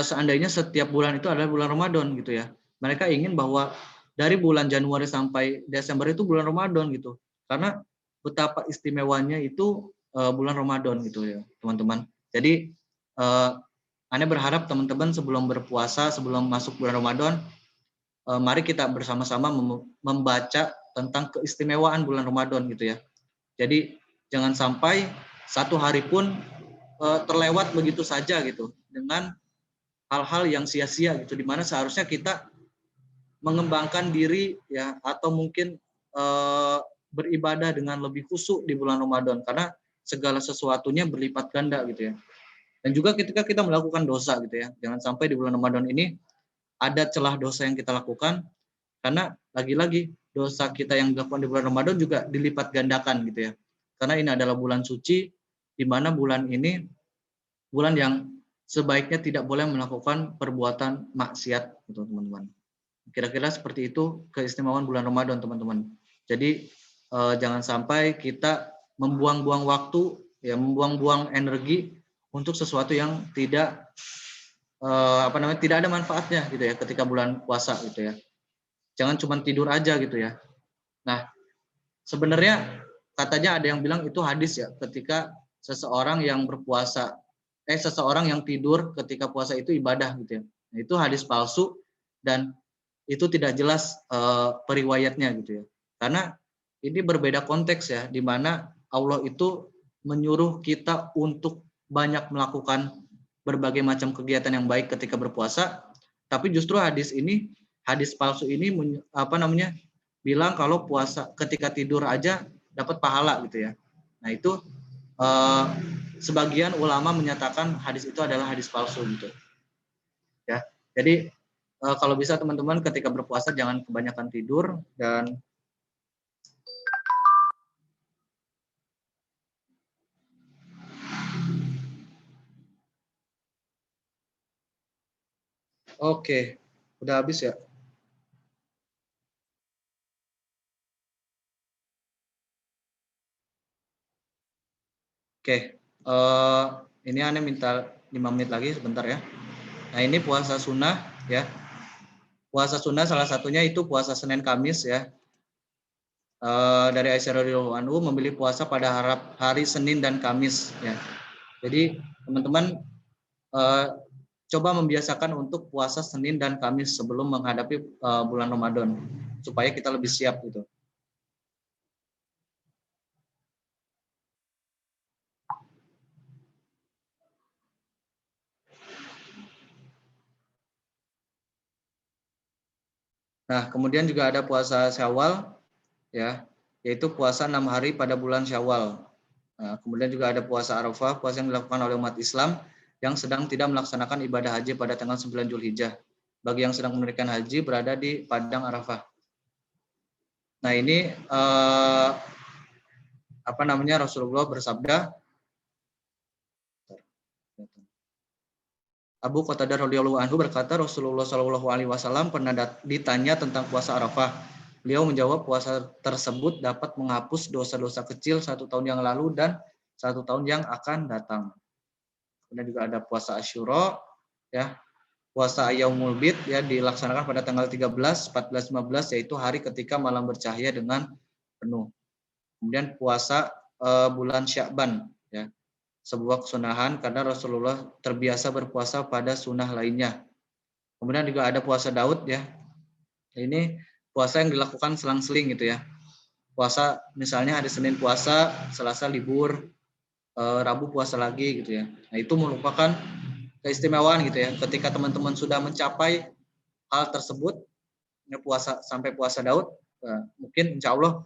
seandainya setiap bulan itu adalah bulan Ramadan gitu ya. Mereka ingin bahwa dari bulan Januari sampai Desember itu bulan Ramadan gitu. Karena betapa istimewanya itu bulan Ramadan gitu ya, teman-teman. Jadi Anda berharap teman-teman sebelum berpuasa, sebelum masuk bulan Ramadan, mari kita bersama-sama membaca tentang keistimewaan bulan Ramadan gitu ya. Jadi jangan sampai satu hari pun terlewat begitu saja gitu dengan hal-hal yang sia-sia gitu, di mana seharusnya kita mengembangkan diri ya, atau mungkin beribadah dengan lebih khusyuk di bulan Ramadan karena segala sesuatunya berlipat ganda gitu ya. Dan juga ketika kita melakukan dosa gitu ya, jangan sampai di bulan Ramadan ini ada celah dosa yang kita lakukan, karena lagi-lagi dosa kita yang dilakukan di bulan Ramadan juga dilipat gandakan gitu ya. Karena ini adalah bulan suci, di mana bulan ini bulan yang sebaiknya tidak boleh melakukan perbuatan maksiat gitu teman-teman. Kira-kira seperti itu keistimewaan bulan Ramadan teman-teman. Jadi jangan sampai kita membuang-buang waktu ya, membuang-buang energi untuk sesuatu yang tidak tidak ada manfaatnya gitu ya ketika bulan puasa gitu ya. Jangan cuma tidur aja gitu ya. Nah, sebenarnya katanya ada yang bilang itu hadis ya, ketika seseorang yang berpuasa seseorang yang tidur ketika puasa itu ibadah gitu ya. Nah, itu hadis palsu dan itu tidak jelas periwayatnya gitu ya. Karena ini berbeda konteks ya, di mana Allah itu menyuruh kita untuk banyak melakukan berbagai macam kegiatan yang baik ketika berpuasa, tapi justru hadis palsu ini bilang kalau puasa ketika tidur aja dapat pahala gitu ya. Nah itu sebagian ulama menyatakan hadis itu adalah hadis palsu gitu ya. Jadi kalau bisa teman-teman ketika berpuasa jangan kebanyakan tidur dan Oke, udah habis ya? Oke, ini Ane minta 5 menit lagi sebentar ya. Nah ini puasa sunnah ya. Puasa sunnah salah satunya itu puasa Senin Kamis ya. Dari Aisyah radhiyallahu anhu memilih puasa pada hari Senin dan Kamis ya. Jadi teman-teman coba membiasakan untuk puasa Senin dan Kamis sebelum menghadapi bulan Ramadan supaya kita lebih siap gitu. Nah, kemudian juga ada puasa Syawal ya, yaitu puasa 6 hari pada bulan Syawal. Nah, kemudian juga ada puasa Arafah, puasa yang dilakukan oleh umat Islam yang sedang tidak melaksanakan ibadah haji pada tanggal 9 Zulhijjah. Bagi yang sedang menunaikan haji berada di padang Arafah. Nah, ini Rasulullah bersabda, Abu Qatadah radhiyallahu anhu berkata, Rasulullah Shallallahu alaihi wasallam pernah ditanya tentang puasa Arafah. Beliau menjawab puasa tersebut dapat menghapus dosa-dosa kecil 1 tahun yang lalu dan 1 tahun yang akan datang. Kemudian juga ada puasa Asyura ya. Puasa Yaumul Bid ya dilaksanakan pada tanggal 13, 14, 15 yaitu hari ketika malam bercahaya dengan penuh. Kemudian puasa bulan Sya'ban ya. Sebuah kesunahan karena Rasulullah terbiasa berpuasa pada sunnah lainnya. Kemudian juga ada puasa Daud ya. Ini puasa yang dilakukan selang-seling gitu ya. Puasa misalnya hari Senin puasa, Selasa libur, Rabu puasa lagi gitu ya. Nah itu merupakan keistimewaan gitu ya. Ketika teman-teman sudah mencapai hal tersebut, puasa sampai puasa Daud, mungkin insya Allah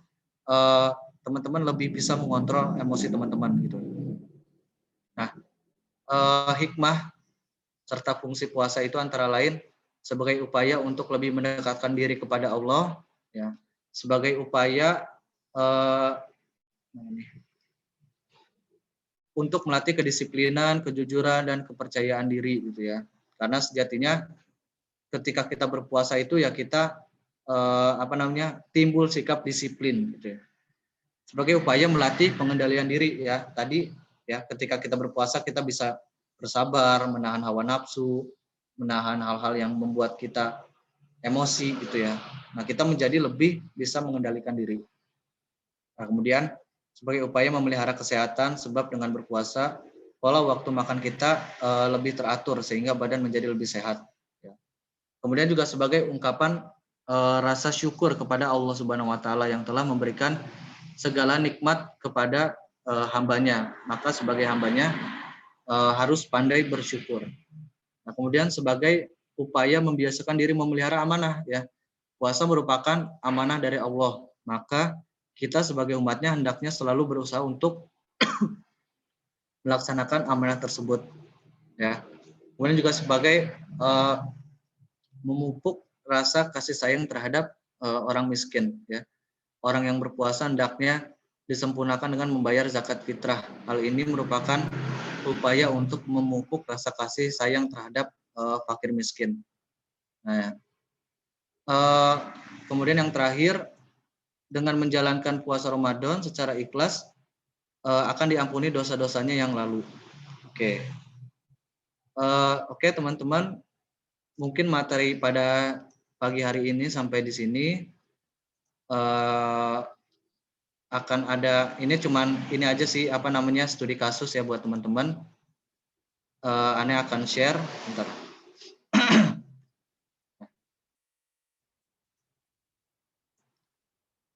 teman-teman lebih bisa mengontrol emosi teman-teman gitu. Nah, hikmah serta fungsi puasa itu antara lain sebagai upaya untuk lebih mendekatkan diri kepada Allah, ya, sebagai upaya untuk melatih kedisiplinan, kejujuran, dan kepercayaan diri gitu ya. Karena sejatinya ketika kita berpuasa itu ya kita timbul sikap disiplin gitu ya. Sebagai upaya melatih pengendalian diri ya. Tadi ya ketika kita berpuasa kita bisa bersabar, menahan hawa nafsu, menahan hal-hal yang membuat kita emosi gitu ya. Nah, kita menjadi lebih bisa mengendalikan diri. Nah, kemudian sebagai upaya memelihara kesehatan sebab dengan berpuasa pola waktu makan kita lebih teratur sehingga badan menjadi lebih sehat. Ya. Kemudian juga sebagai ungkapan rasa syukur kepada Allah Subhanahu Wa Taala yang telah memberikan segala nikmat kepada hambanya. Maka sebagai hambanya harus pandai bersyukur. Nah, kemudian sebagai upaya membiasakan diri memelihara amanah ya. Puasa merupakan amanah dari Allah. Maka kita sebagai umatnya hendaknya selalu berusaha untuk melaksanakan amanah tersebut ya. Kemudian juga sebagai memupuk rasa kasih sayang terhadap orang miskin ya. Orang yang berpuasa hendaknya disempurnakan dengan membayar zakat fitrah. Hal ini merupakan upaya untuk memupuk rasa kasih sayang terhadap fakir miskin. Nah, kemudian yang terakhir, dengan menjalankan puasa Ramadan secara ikhlas akan diampuni dosa-dosanya yang lalu. Oke, teman-teman, mungkin materi pada pagi hari ini sampai di sini. Akan ada ini aja sih studi kasus ya buat teman-teman. Ane akan share bentar.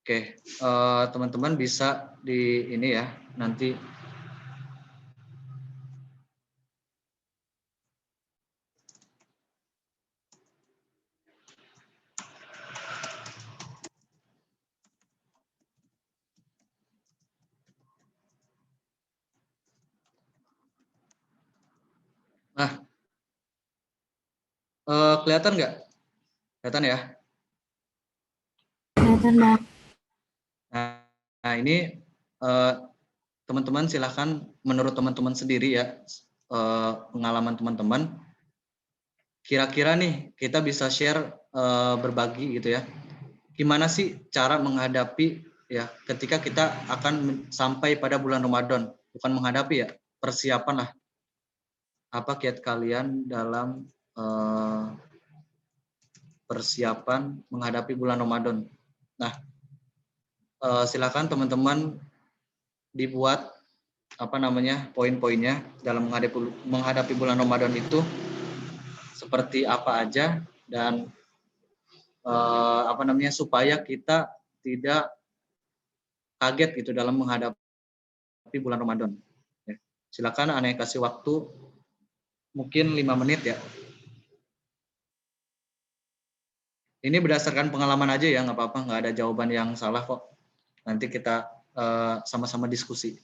Oke, teman-teman bisa di ini ya nanti. Nah, kelihatan nggak? Kelihatan ya? Kelihatan Bang. Nah ini teman-teman silahkan menurut teman-teman sendiri ya, pengalaman teman-teman. Kira-kira nih kita bisa share berbagi gitu ya. Gimana sih cara menghadapi ya ketika kita akan sampai pada bulan Ramadan? Bukan menghadapi ya, persiapan lah. Apa kiat kalian dalam persiapan menghadapi bulan Ramadan? Nah, silakan teman-teman dibuat poin-poinnya dalam menghadapi bulan Ramadan itu seperti apa aja dan supaya kita tidak kaget gitu dalam menghadapi bulan Ramadan. Ya. Silakan Ane kasih waktu mungkin 5 menit ya. Ini berdasarkan pengalaman aja ya, nggak apa-apa, nggak ada jawaban yang salah kok. Nanti kita sama-sama diskusi.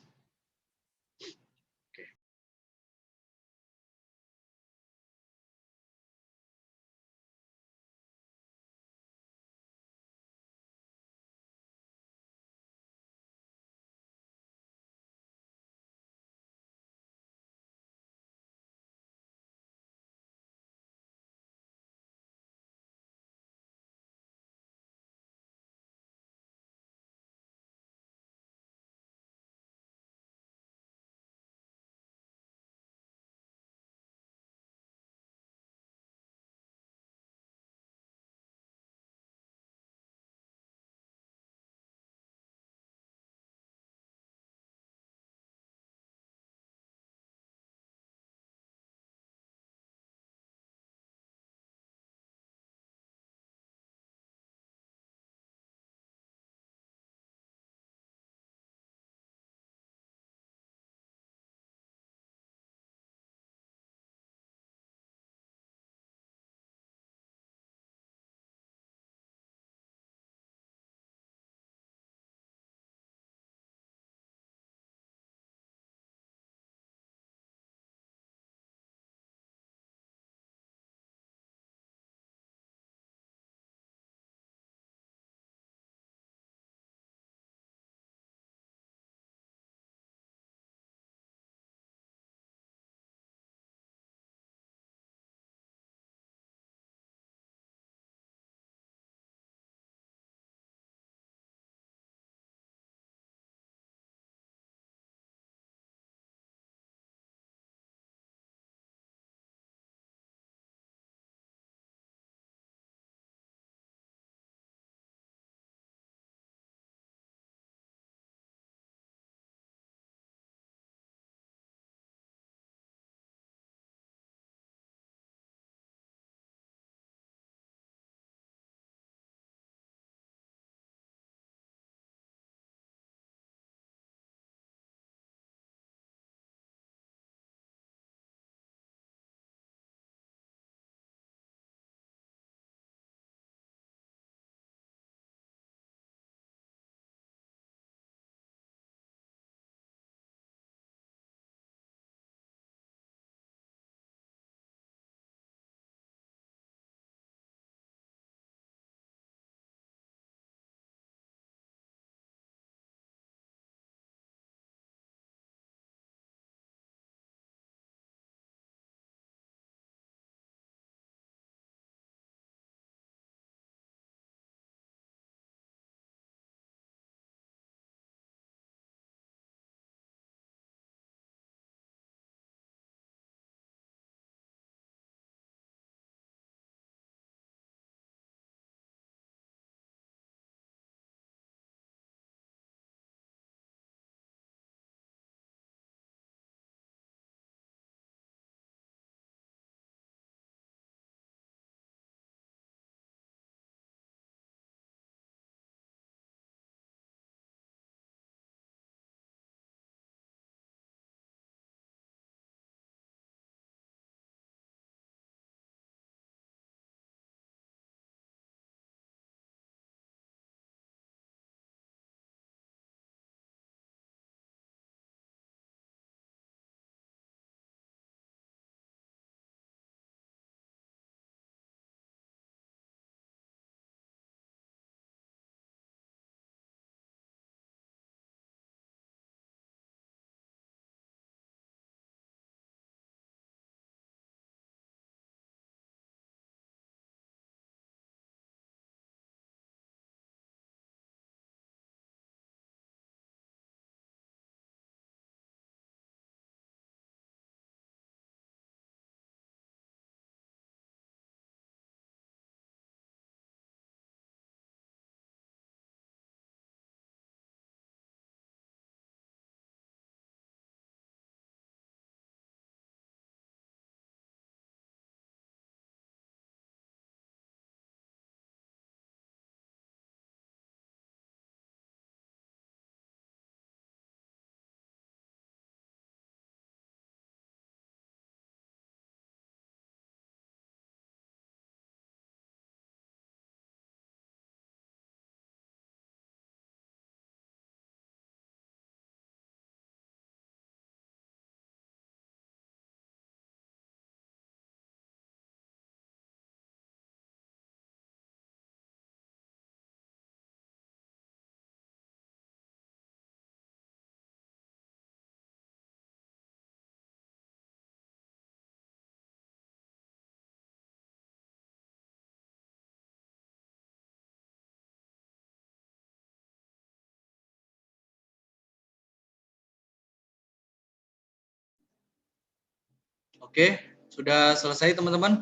Oke, sudah selesai teman-teman?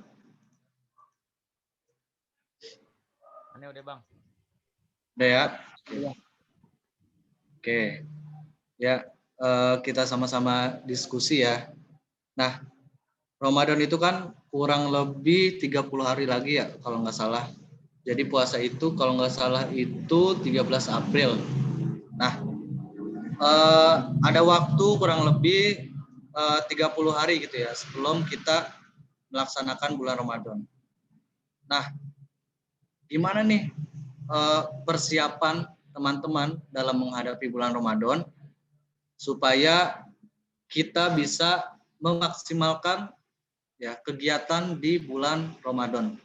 Aneh udah bang. Udah ya? Iya. Oke. Ya, kita sama-sama diskusi ya. Nah, Ramadan itu kan kurang lebih 30 hari lagi ya kalau nggak salah. Jadi puasa itu kalau nggak salah itu 13 April. Nah, ada waktu kurang lebih 30 hari gitu ya sebelum kita melaksanakan bulan Ramadan. Nah, gimana nih persiapan teman-teman dalam menghadapi bulan Ramadan supaya kita bisa memaksimalkan ya kegiatan di bulan Ramadan.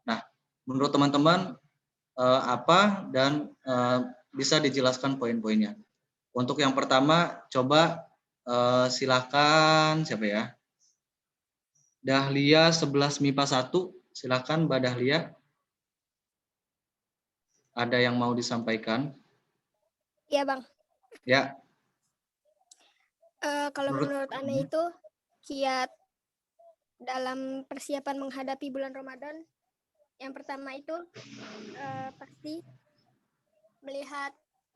Nah, menurut teman-teman apa dan bisa dijelaskan poin-poinnya. Untuk yang pertama, coba silakan siapa ya? Dahlia 11 MIPA 1, silakan Mbak Dahlia. Ada yang mau disampaikan? Iya bang. Ya. Kalau menurut Anda itu kiat dalam persiapan menghadapi bulan Ramadan, yang pertama itu pasti melihat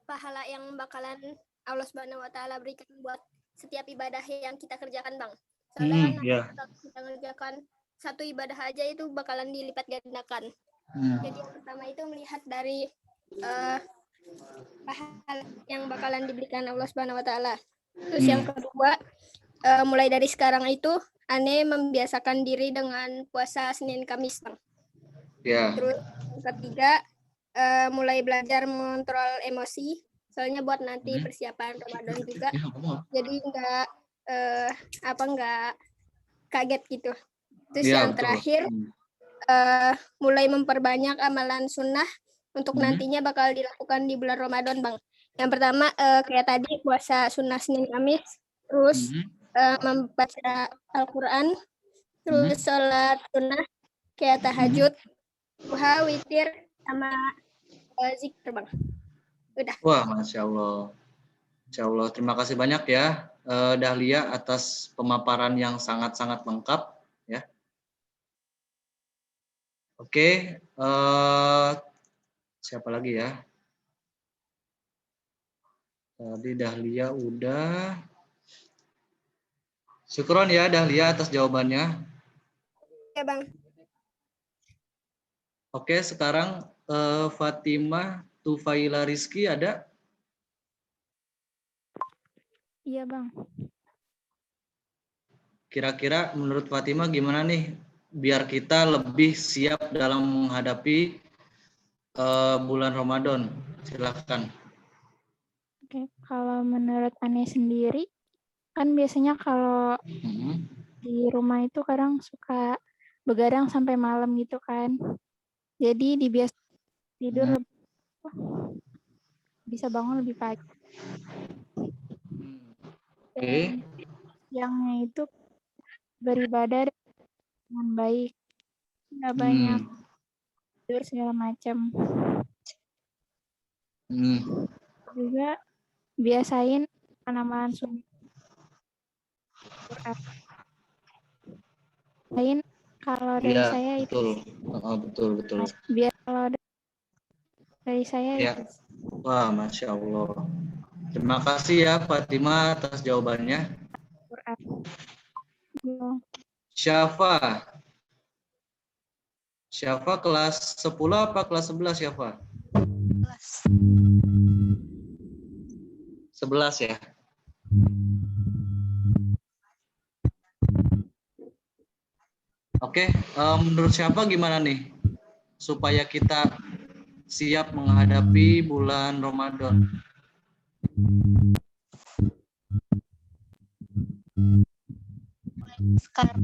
pahala yang bakalan Allah Subhanahu Wa Taala berikan buat setiap ibadah yang kita kerjakan bang. Soalnya kan kalau kita kerjakan satu ibadah aja itu bakalan dilipat gandakan. Jadi yang pertama itu melihat dari pahala yang bakalan diberikan Allah Subhanahu Wa Taala. Terus yang kedua, mulai dari sekarang itu Ane membiasakan diri dengan puasa Senin Kamis bang. Ya. Terus yang ketiga, mulai belajar mengontrol emosi, soalnya buat nanti persiapan Ramadan juga. Jadi nggak kaget gitu. Terus Ya, yang betul. terakhir, mulai memperbanyak amalan sunnah untuk nantinya bakal dilakukan di bulan Ramadan bang. Yang pertama kayak tadi puasa sunnah Senin Kamis, terus membaca Al-Quran, terus sholat sunnah kayak tahajud, duha, witir, sama zikir bang. Udah. Wah, Masya Allah. Masya Allah. Terima kasih banyak ya Dahlia atas pemaparan yang sangat-sangat lengkap ya. Oke, siapa lagi ya? Tadi Dahlia udah. Syukron ya Dahlia atas jawabannya. Ya bang. Oke, sekarang Fatimah Tufaila Rizky ada? Iya bang. Kira-kira menurut Fatimah gimana nih biar kita lebih siap dalam menghadapi bulan Ramadan? Silakan. Oke, kalau menurut Ane sendiri, kan biasanya kalau di rumah itu kadang suka begadang sampai malam gitu kan. Jadi dibiasa tidur bisa bangun lebih pagi. Dan siangnya itu beribadah dengan baik, nggak banyak tidur segala macam. Juga biasain amalan sunnah. Lain kalau dari saya betul. itu Betul. biar kalau dari saya Ya. itu. Wah, Masya Allah. Terima kasih ya Fatimah atas jawabannya. Syafa kelas 10 apa kelas 11 Syafa? 11 ya. Oke, menurut siapa gimana nih supaya kita siap menghadapi bulan Ramadan? Sekarang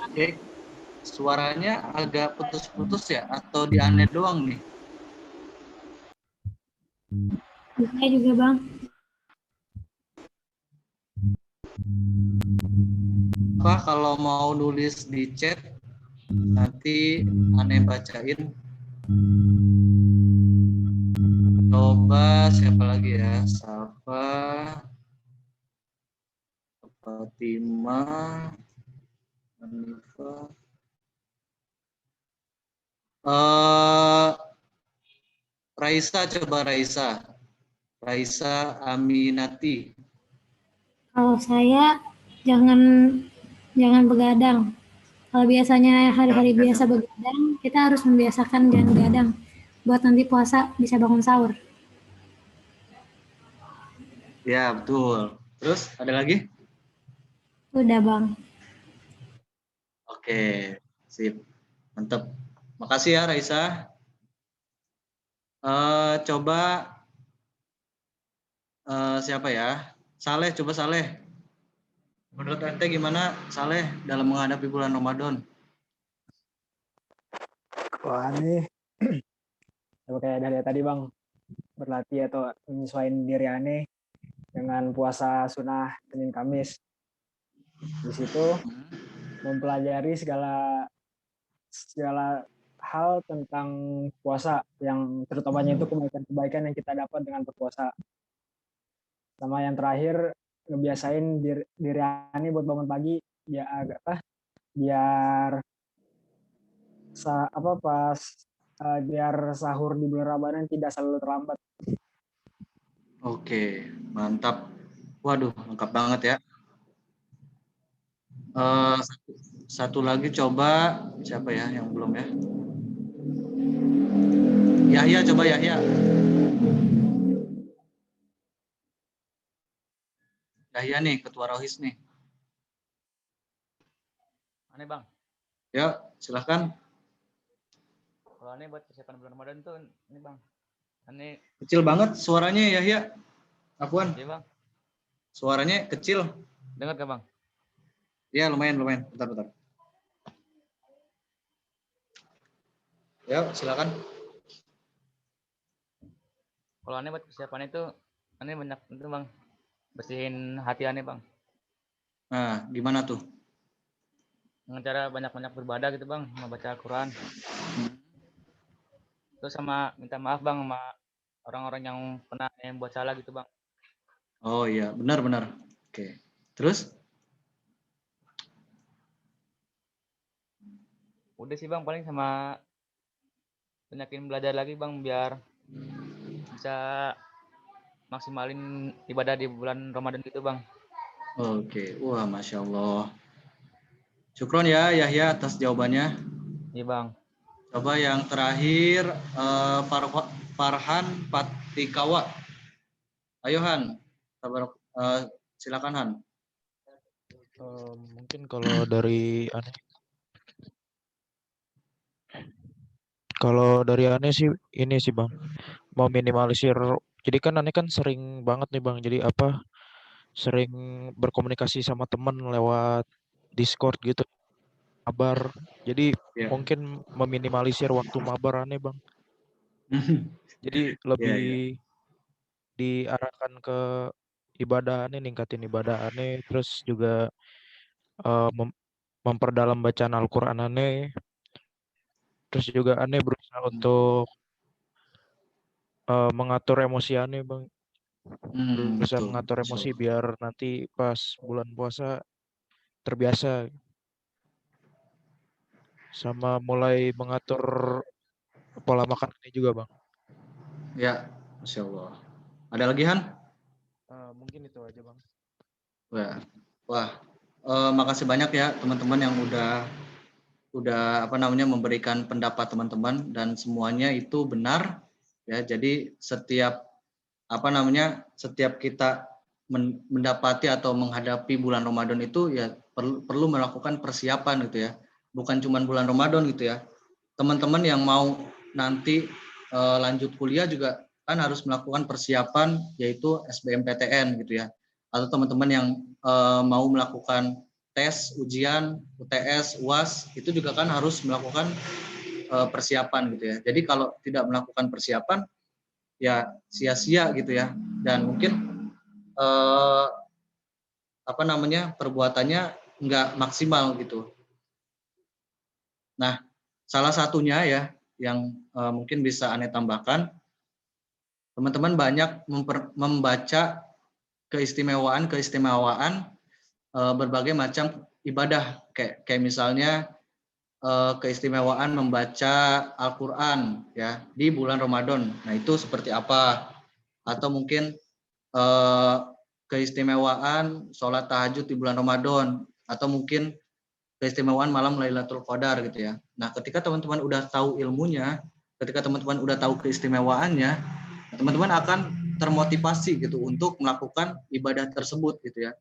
Oke, suaranya agak putus-putus ya atau di Ane doang nih? Saya juga bang. apa kalau mau nulis di chat nanti Ane bacain. Coba siapa lagi ya? Safa, Fatima, Hanifa. Raisa, coba Raisa. Raisa Aminati. Kalau saya jangan begadang. Kalau biasanya hari-hari biasa begadang, kita harus membiasakan jangan begadang buat nanti puasa bisa bangun sahur. Ya, betul. Terus ada lagi? Udah, Bang. Oke, sip. Mantap. Makasih ya Raisa. Coba siapa ya? Saleh, coba Saleh. Menurut ente gimana Saleh dalam menghadapi bulan Ramadan? Wah, ini coba kayak dari tadi Bang, berlatih atau menyesuaikan diri aneh dengan puasa sunnah Senin Kamis. Di situ mempelajari segala hal tentang puasa, yang terutamanya itu kebaikan-kebaikan yang kita dapat dengan berpuasa. Sama yang terakhir, ngebiasain diri aneh buat bangun pagi ya agak biar biar sahur di bulan Ramadan tidak selalu terlambat. Oke, mantap. Waduh, lengkap banget ya. Satu lagi coba siapa ya yang belum ya? Yahya, coba Yahya. Yahya nih, ketua Rohis nih. Aneh Bang. Ya, silahkan. Kalau aneh buat persiapan bulan Ramadan tuh ini Bang. Aneh Kecil banget suaranya Yahya. Afwan. iya Bang. Suaranya kecil. Dengar gak Bang? Ya, lumayan. Bentar. Ya, silakan. Kalau aneh buat persiapan itu aneh banyak itu Bang. Bersihin hati aneh Bang. Nah, gimana tuh? Dengan cara banyak-banyak beribadah gitu Bang, membaca Al-Quran. Terus sama minta maaf Bang sama orang-orang yang pernah yang buat salah gitu Bang. Oh iya, benar. Oke. Terus? Udah sih Bang, paling sama banyakin belajar lagi Bang biar bisa maksimalin ibadah di bulan Ramadan gitu Bang. Oke. Wah, Masya Allah. Syukron ya Yahya atas jawabannya. Iya Bang. Coba yang terakhir Farhan Patikawa. Ayo Han, silakan Han. Mungkin kalau dari aneh sih ini sih Bang, mau minimalisir. Jadi kan aneh kan sering banget nih Bang, jadi sering berkomunikasi sama teman lewat Discord gitu, mabar. Jadi mungkin meminimalisir waktu mabar aneh Bang. Jadi lebih diarahkan ke ibadah aneh, ningkatin ibadah aneh, terus juga memperdalam bacaan Al-Quran aneh. Terus juga aneh berusaha untuk mengatur emosi aneh Bang. Berusaha mengatur emosi biar nanti pas bulan puasa terbiasa. Sama mulai mengatur pola makan ini juga Bang. Ya, Masya Allah. Ada lagi Han? Mungkin itu aja Bang. Wah, makasih banyak ya teman-teman yang udah memberikan pendapat teman-teman, dan semuanya itu benar ya. Jadi setiap kita mendapati atau menghadapi bulan Ramadan itu ya perlu melakukan persiapan gitu ya. Bukan cuma bulan Ramadan gitu ya. Teman-teman yang mau nanti lanjut kuliah juga kan harus melakukan persiapan, yaitu SBMPTN gitu ya. Atau teman-teman yang mau melakukan tes, ujian, UTS, UAS, itu juga kan harus melakukan persiapan gitu ya. Jadi kalau tidak melakukan persiapan, ya sia-sia gitu ya. Dan mungkin perbuatannya nggak maksimal gitu. Nah, salah satunya ya yang mungkin bisa Ane tambahkan, teman-teman banyak membaca keistimewaan berbagai macam ibadah, kayak misalnya keistimewaan membaca Al-Quran ya di bulan Ramadan. Nah, itu seperti apa? Atau mungkin keistimewaan sholat tahajud di bulan Ramadan, atau mungkin keistimewaan malam Lailatul Qadar gitu ya. Nah, ketika teman-teman udah tahu ilmunya, ketika teman-teman udah tahu keistimewaannya, teman-teman akan termotivasi gitu untuk melakukan ibadah tersebut gitu ya.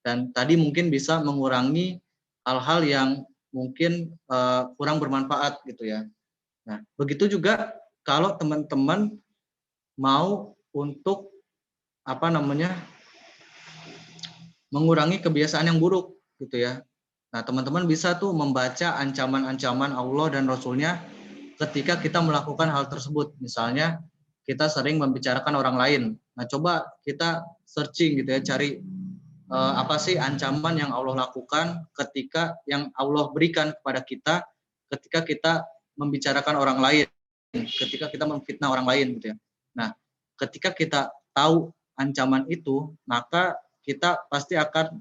Dan tadi mungkin bisa mengurangi hal-hal yang mungkin kurang bermanfaat gitu ya. Nah, begitu juga kalau teman-teman mau untuk mengurangi kebiasaan yang buruk gitu ya. Nah, teman-teman bisa tuh membaca ancaman-ancaman Allah dan Rasulnya ketika kita melakukan hal tersebut. Misalnya kita sering membicarakan orang lain. Nah, coba kita searching gitu ya, cari apa sih ancaman yang Allah lakukan ketika yang Allah berikan kepada kita ketika kita membicarakan orang lain, ketika kita memfitnah orang lain gitu ya. Nah, ketika kita tahu ancaman itu, maka kita pasti akan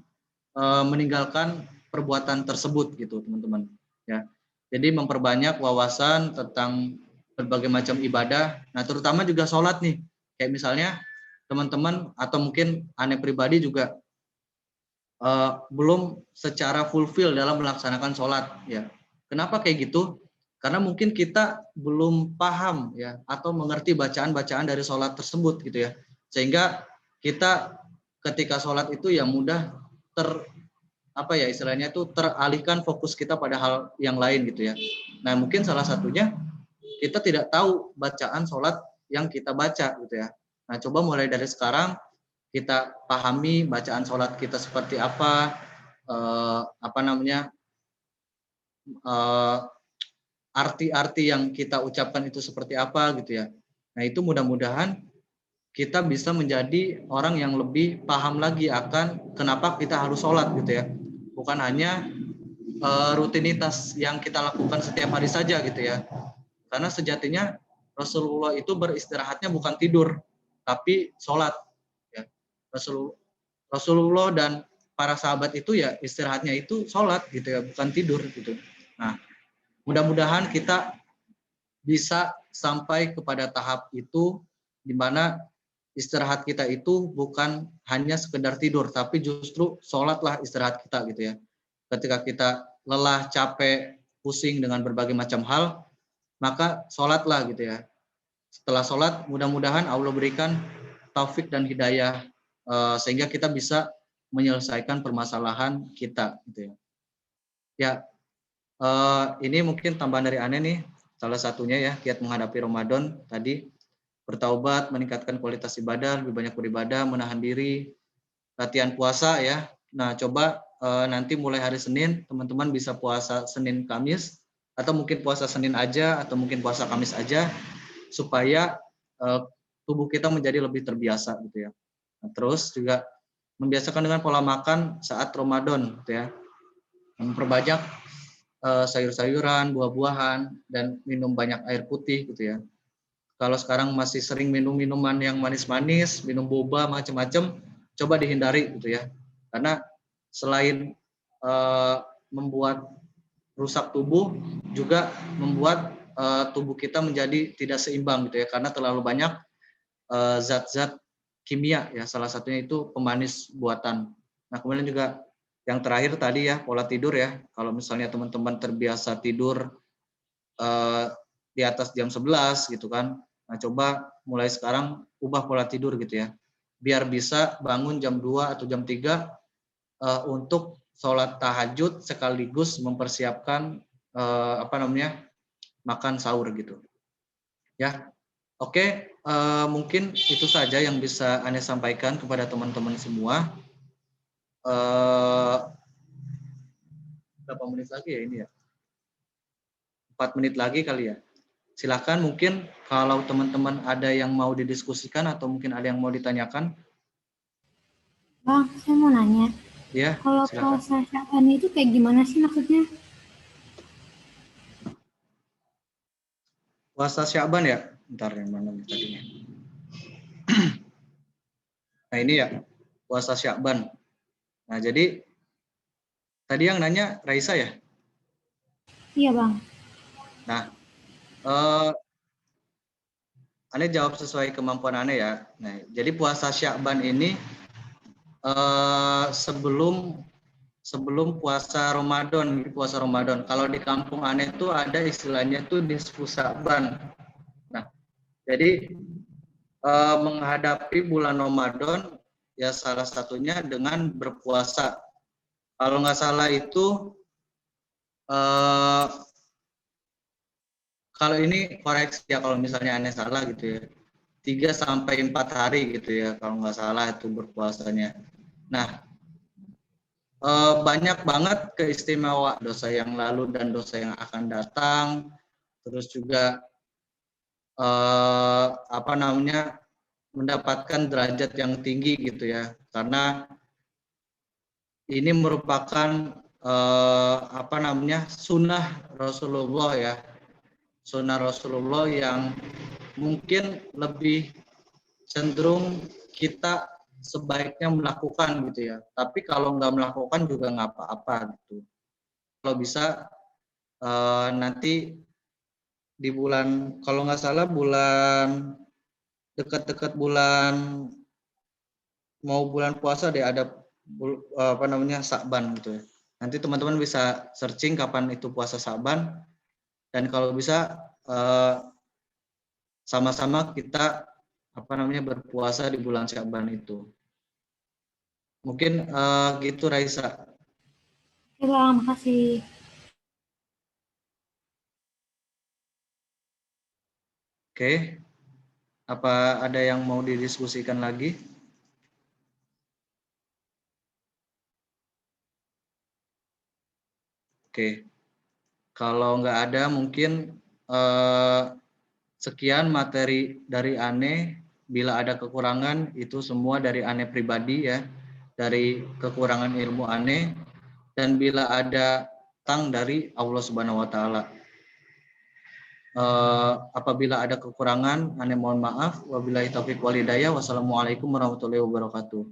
meninggalkan perbuatan tersebut gitu, teman-teman. Ya, jadi memperbanyak wawasan tentang berbagai macam ibadah. Nah, terutama juga sholat nih. Kayak misalnya teman-teman atau mungkin Ane pribadi juga belum secara fulfill dalam melaksanakan sholat. Ya, kenapa kayak gitu? Karena mungkin kita belum paham ya atau mengerti bacaan-bacaan dari sholat tersebut gitu ya, sehingga kita ketika sholat itu ya mudah istilahnya itu teralihkan fokus kita pada hal yang lain gitu ya. Nah, mungkin salah satunya kita tidak tahu bacaan sholat yang kita baca gitu ya. Nah, coba mulai dari sekarang kita pahami bacaan sholat kita seperti apa, arti-arti yang kita ucapkan itu seperti apa gitu ya. Nah, itu mudah-mudahan kita bisa menjadi orang yang lebih paham lagi akan kenapa kita harus sholat gitu ya. Bukan hanya rutinitas yang kita lakukan setiap hari saja gitu ya. Karena sejatinya Rasulullah itu beristirahatnya bukan tidur, tapi sholat. Ya. Rasulullah dan para sahabat itu ya istirahatnya itu sholat gitu ya, bukan tidur gitu. Nah, mudah-mudahan kita bisa sampai kepada tahap itu di mana istirahat kita itu bukan hanya sekedar tidur, tapi justru sholatlah istirahat kita gitu ya. Ketika kita lelah, capek, pusing dengan berbagai macam hal, maka sholatlah gitu ya. Setelah sholat, mudah-mudahan Allah berikan taufik dan hidayah sehingga kita bisa menyelesaikan permasalahan kita gitu ya. Ya, ini mungkin tambahan dari Ane nih, salah satunya ya kiat menghadapi Ramadan tadi, bertaubat, meningkatkan kualitas ibadah, lebih banyak beribadah, menahan diri, latihan puasa ya. Nah, coba nanti mulai hari Senin teman-teman bisa puasa Senin Kamis, atau mungkin puasa Senin aja, atau mungkin puasa Kamis aja, supaya tubuh kita menjadi lebih terbiasa gitu ya. Nah, terus juga membiasakan dengan pola makan saat Ramadan gitu ya. Memperbanyak sayur-sayuran, buah-buahan, dan minum banyak air putih gitu ya. Kalau sekarang masih sering minum minuman yang manis-manis, minum boba macam-macam, coba dihindari gitu ya. Karena selain membuat rusak tubuh, juga membuat tubuh kita menjadi tidak seimbang gitu ya, karena terlalu banyak zat-zat kimia ya, salah satunya itu pemanis buatan. Nah, kemudian juga yang terakhir tadi ya, pola tidur ya. Kalau misalnya teman-teman terbiasa tidur di atas jam 11 gitu kan, nah coba mulai sekarang ubah pola tidur gitu ya, biar bisa bangun jam 2 atau jam 3 untuk sholat tahajud sekaligus mempersiapkan makan sahur gitu ya. Oke, mungkin itu saja yang bisa Ane sampaikan kepada teman-teman semua. Berapa menit lagi ya ini ya? 4 menit lagi kali ya. Silakan, mungkin kalau teman-teman ada yang mau didiskusikan atau mungkin ada yang mau ditanyakan. Bang, saya mau nanya. Ya, Kalau silakan. puasa Sya'ban itu kayak gimana sih maksudnya? Puasa Sya'ban ya? Bentar yang mana nih tadinya? Nah ini ya, puasa Sya'ban. Nah jadi tadi yang nanya Raisa ya? Iya Bang. Nah, Ane jawab sesuai kemampuan Ane ya. Nah, jadi puasa Sya'ban ini sebelum puasa Ramadan, puasa Ramadan. Kalau di kampung Ane tuh ada istilahnya tuh nisfu Sya'ban. Nah, jadi menghadapi bulan Ramadan ya salah satunya dengan berpuasa. Kalau nggak salah itu kalau ini koreksi ya kalau misalnya Ane salah gitu ya. 3-4 hari gitu ya kalau nggak salah itu berpuasanya. Nah, banyak banget keistimewaan dosa yang lalu dan dosa yang akan datang. Terus juga mendapatkan derajat yang tinggi gitu ya. Karena ini merupakan sunnah Rasulullah ya. Sunnah Rasulullah yang mungkin lebih cenderung kita sebaiknya melakukan gitu ya. Tapi kalau nggak melakukan juga nggak apa-apa gitu. Kalau bisa nanti di bulan, kalau nggak salah bulan dekat-dekat bulan mau bulan puasa deh ada Sya'ban gitu ya. Nanti teman-teman bisa searching kapan itu puasa Sya'ban dan kalau bisa sama-sama kita berpuasa di bulan Sya'ban itu. Mungkin gitu Raisa. Oke Bang, makasih. Oke. Apa ada yang mau didiskusikan lagi? Oke. Kalau nggak ada mungkin sekian materi dari Ane. Bila ada kekurangan itu semua dari Ane pribadi ya. Dari kekurangan ilmu Ane. Dan bila ada tang dari Allah Subhanahu wa taala. Apabila ada kekurangan, Ane mohon maaf. Wabillahi taufiq wal hidayah. Wassalamualaikum warahmatullahi wabarakatuh.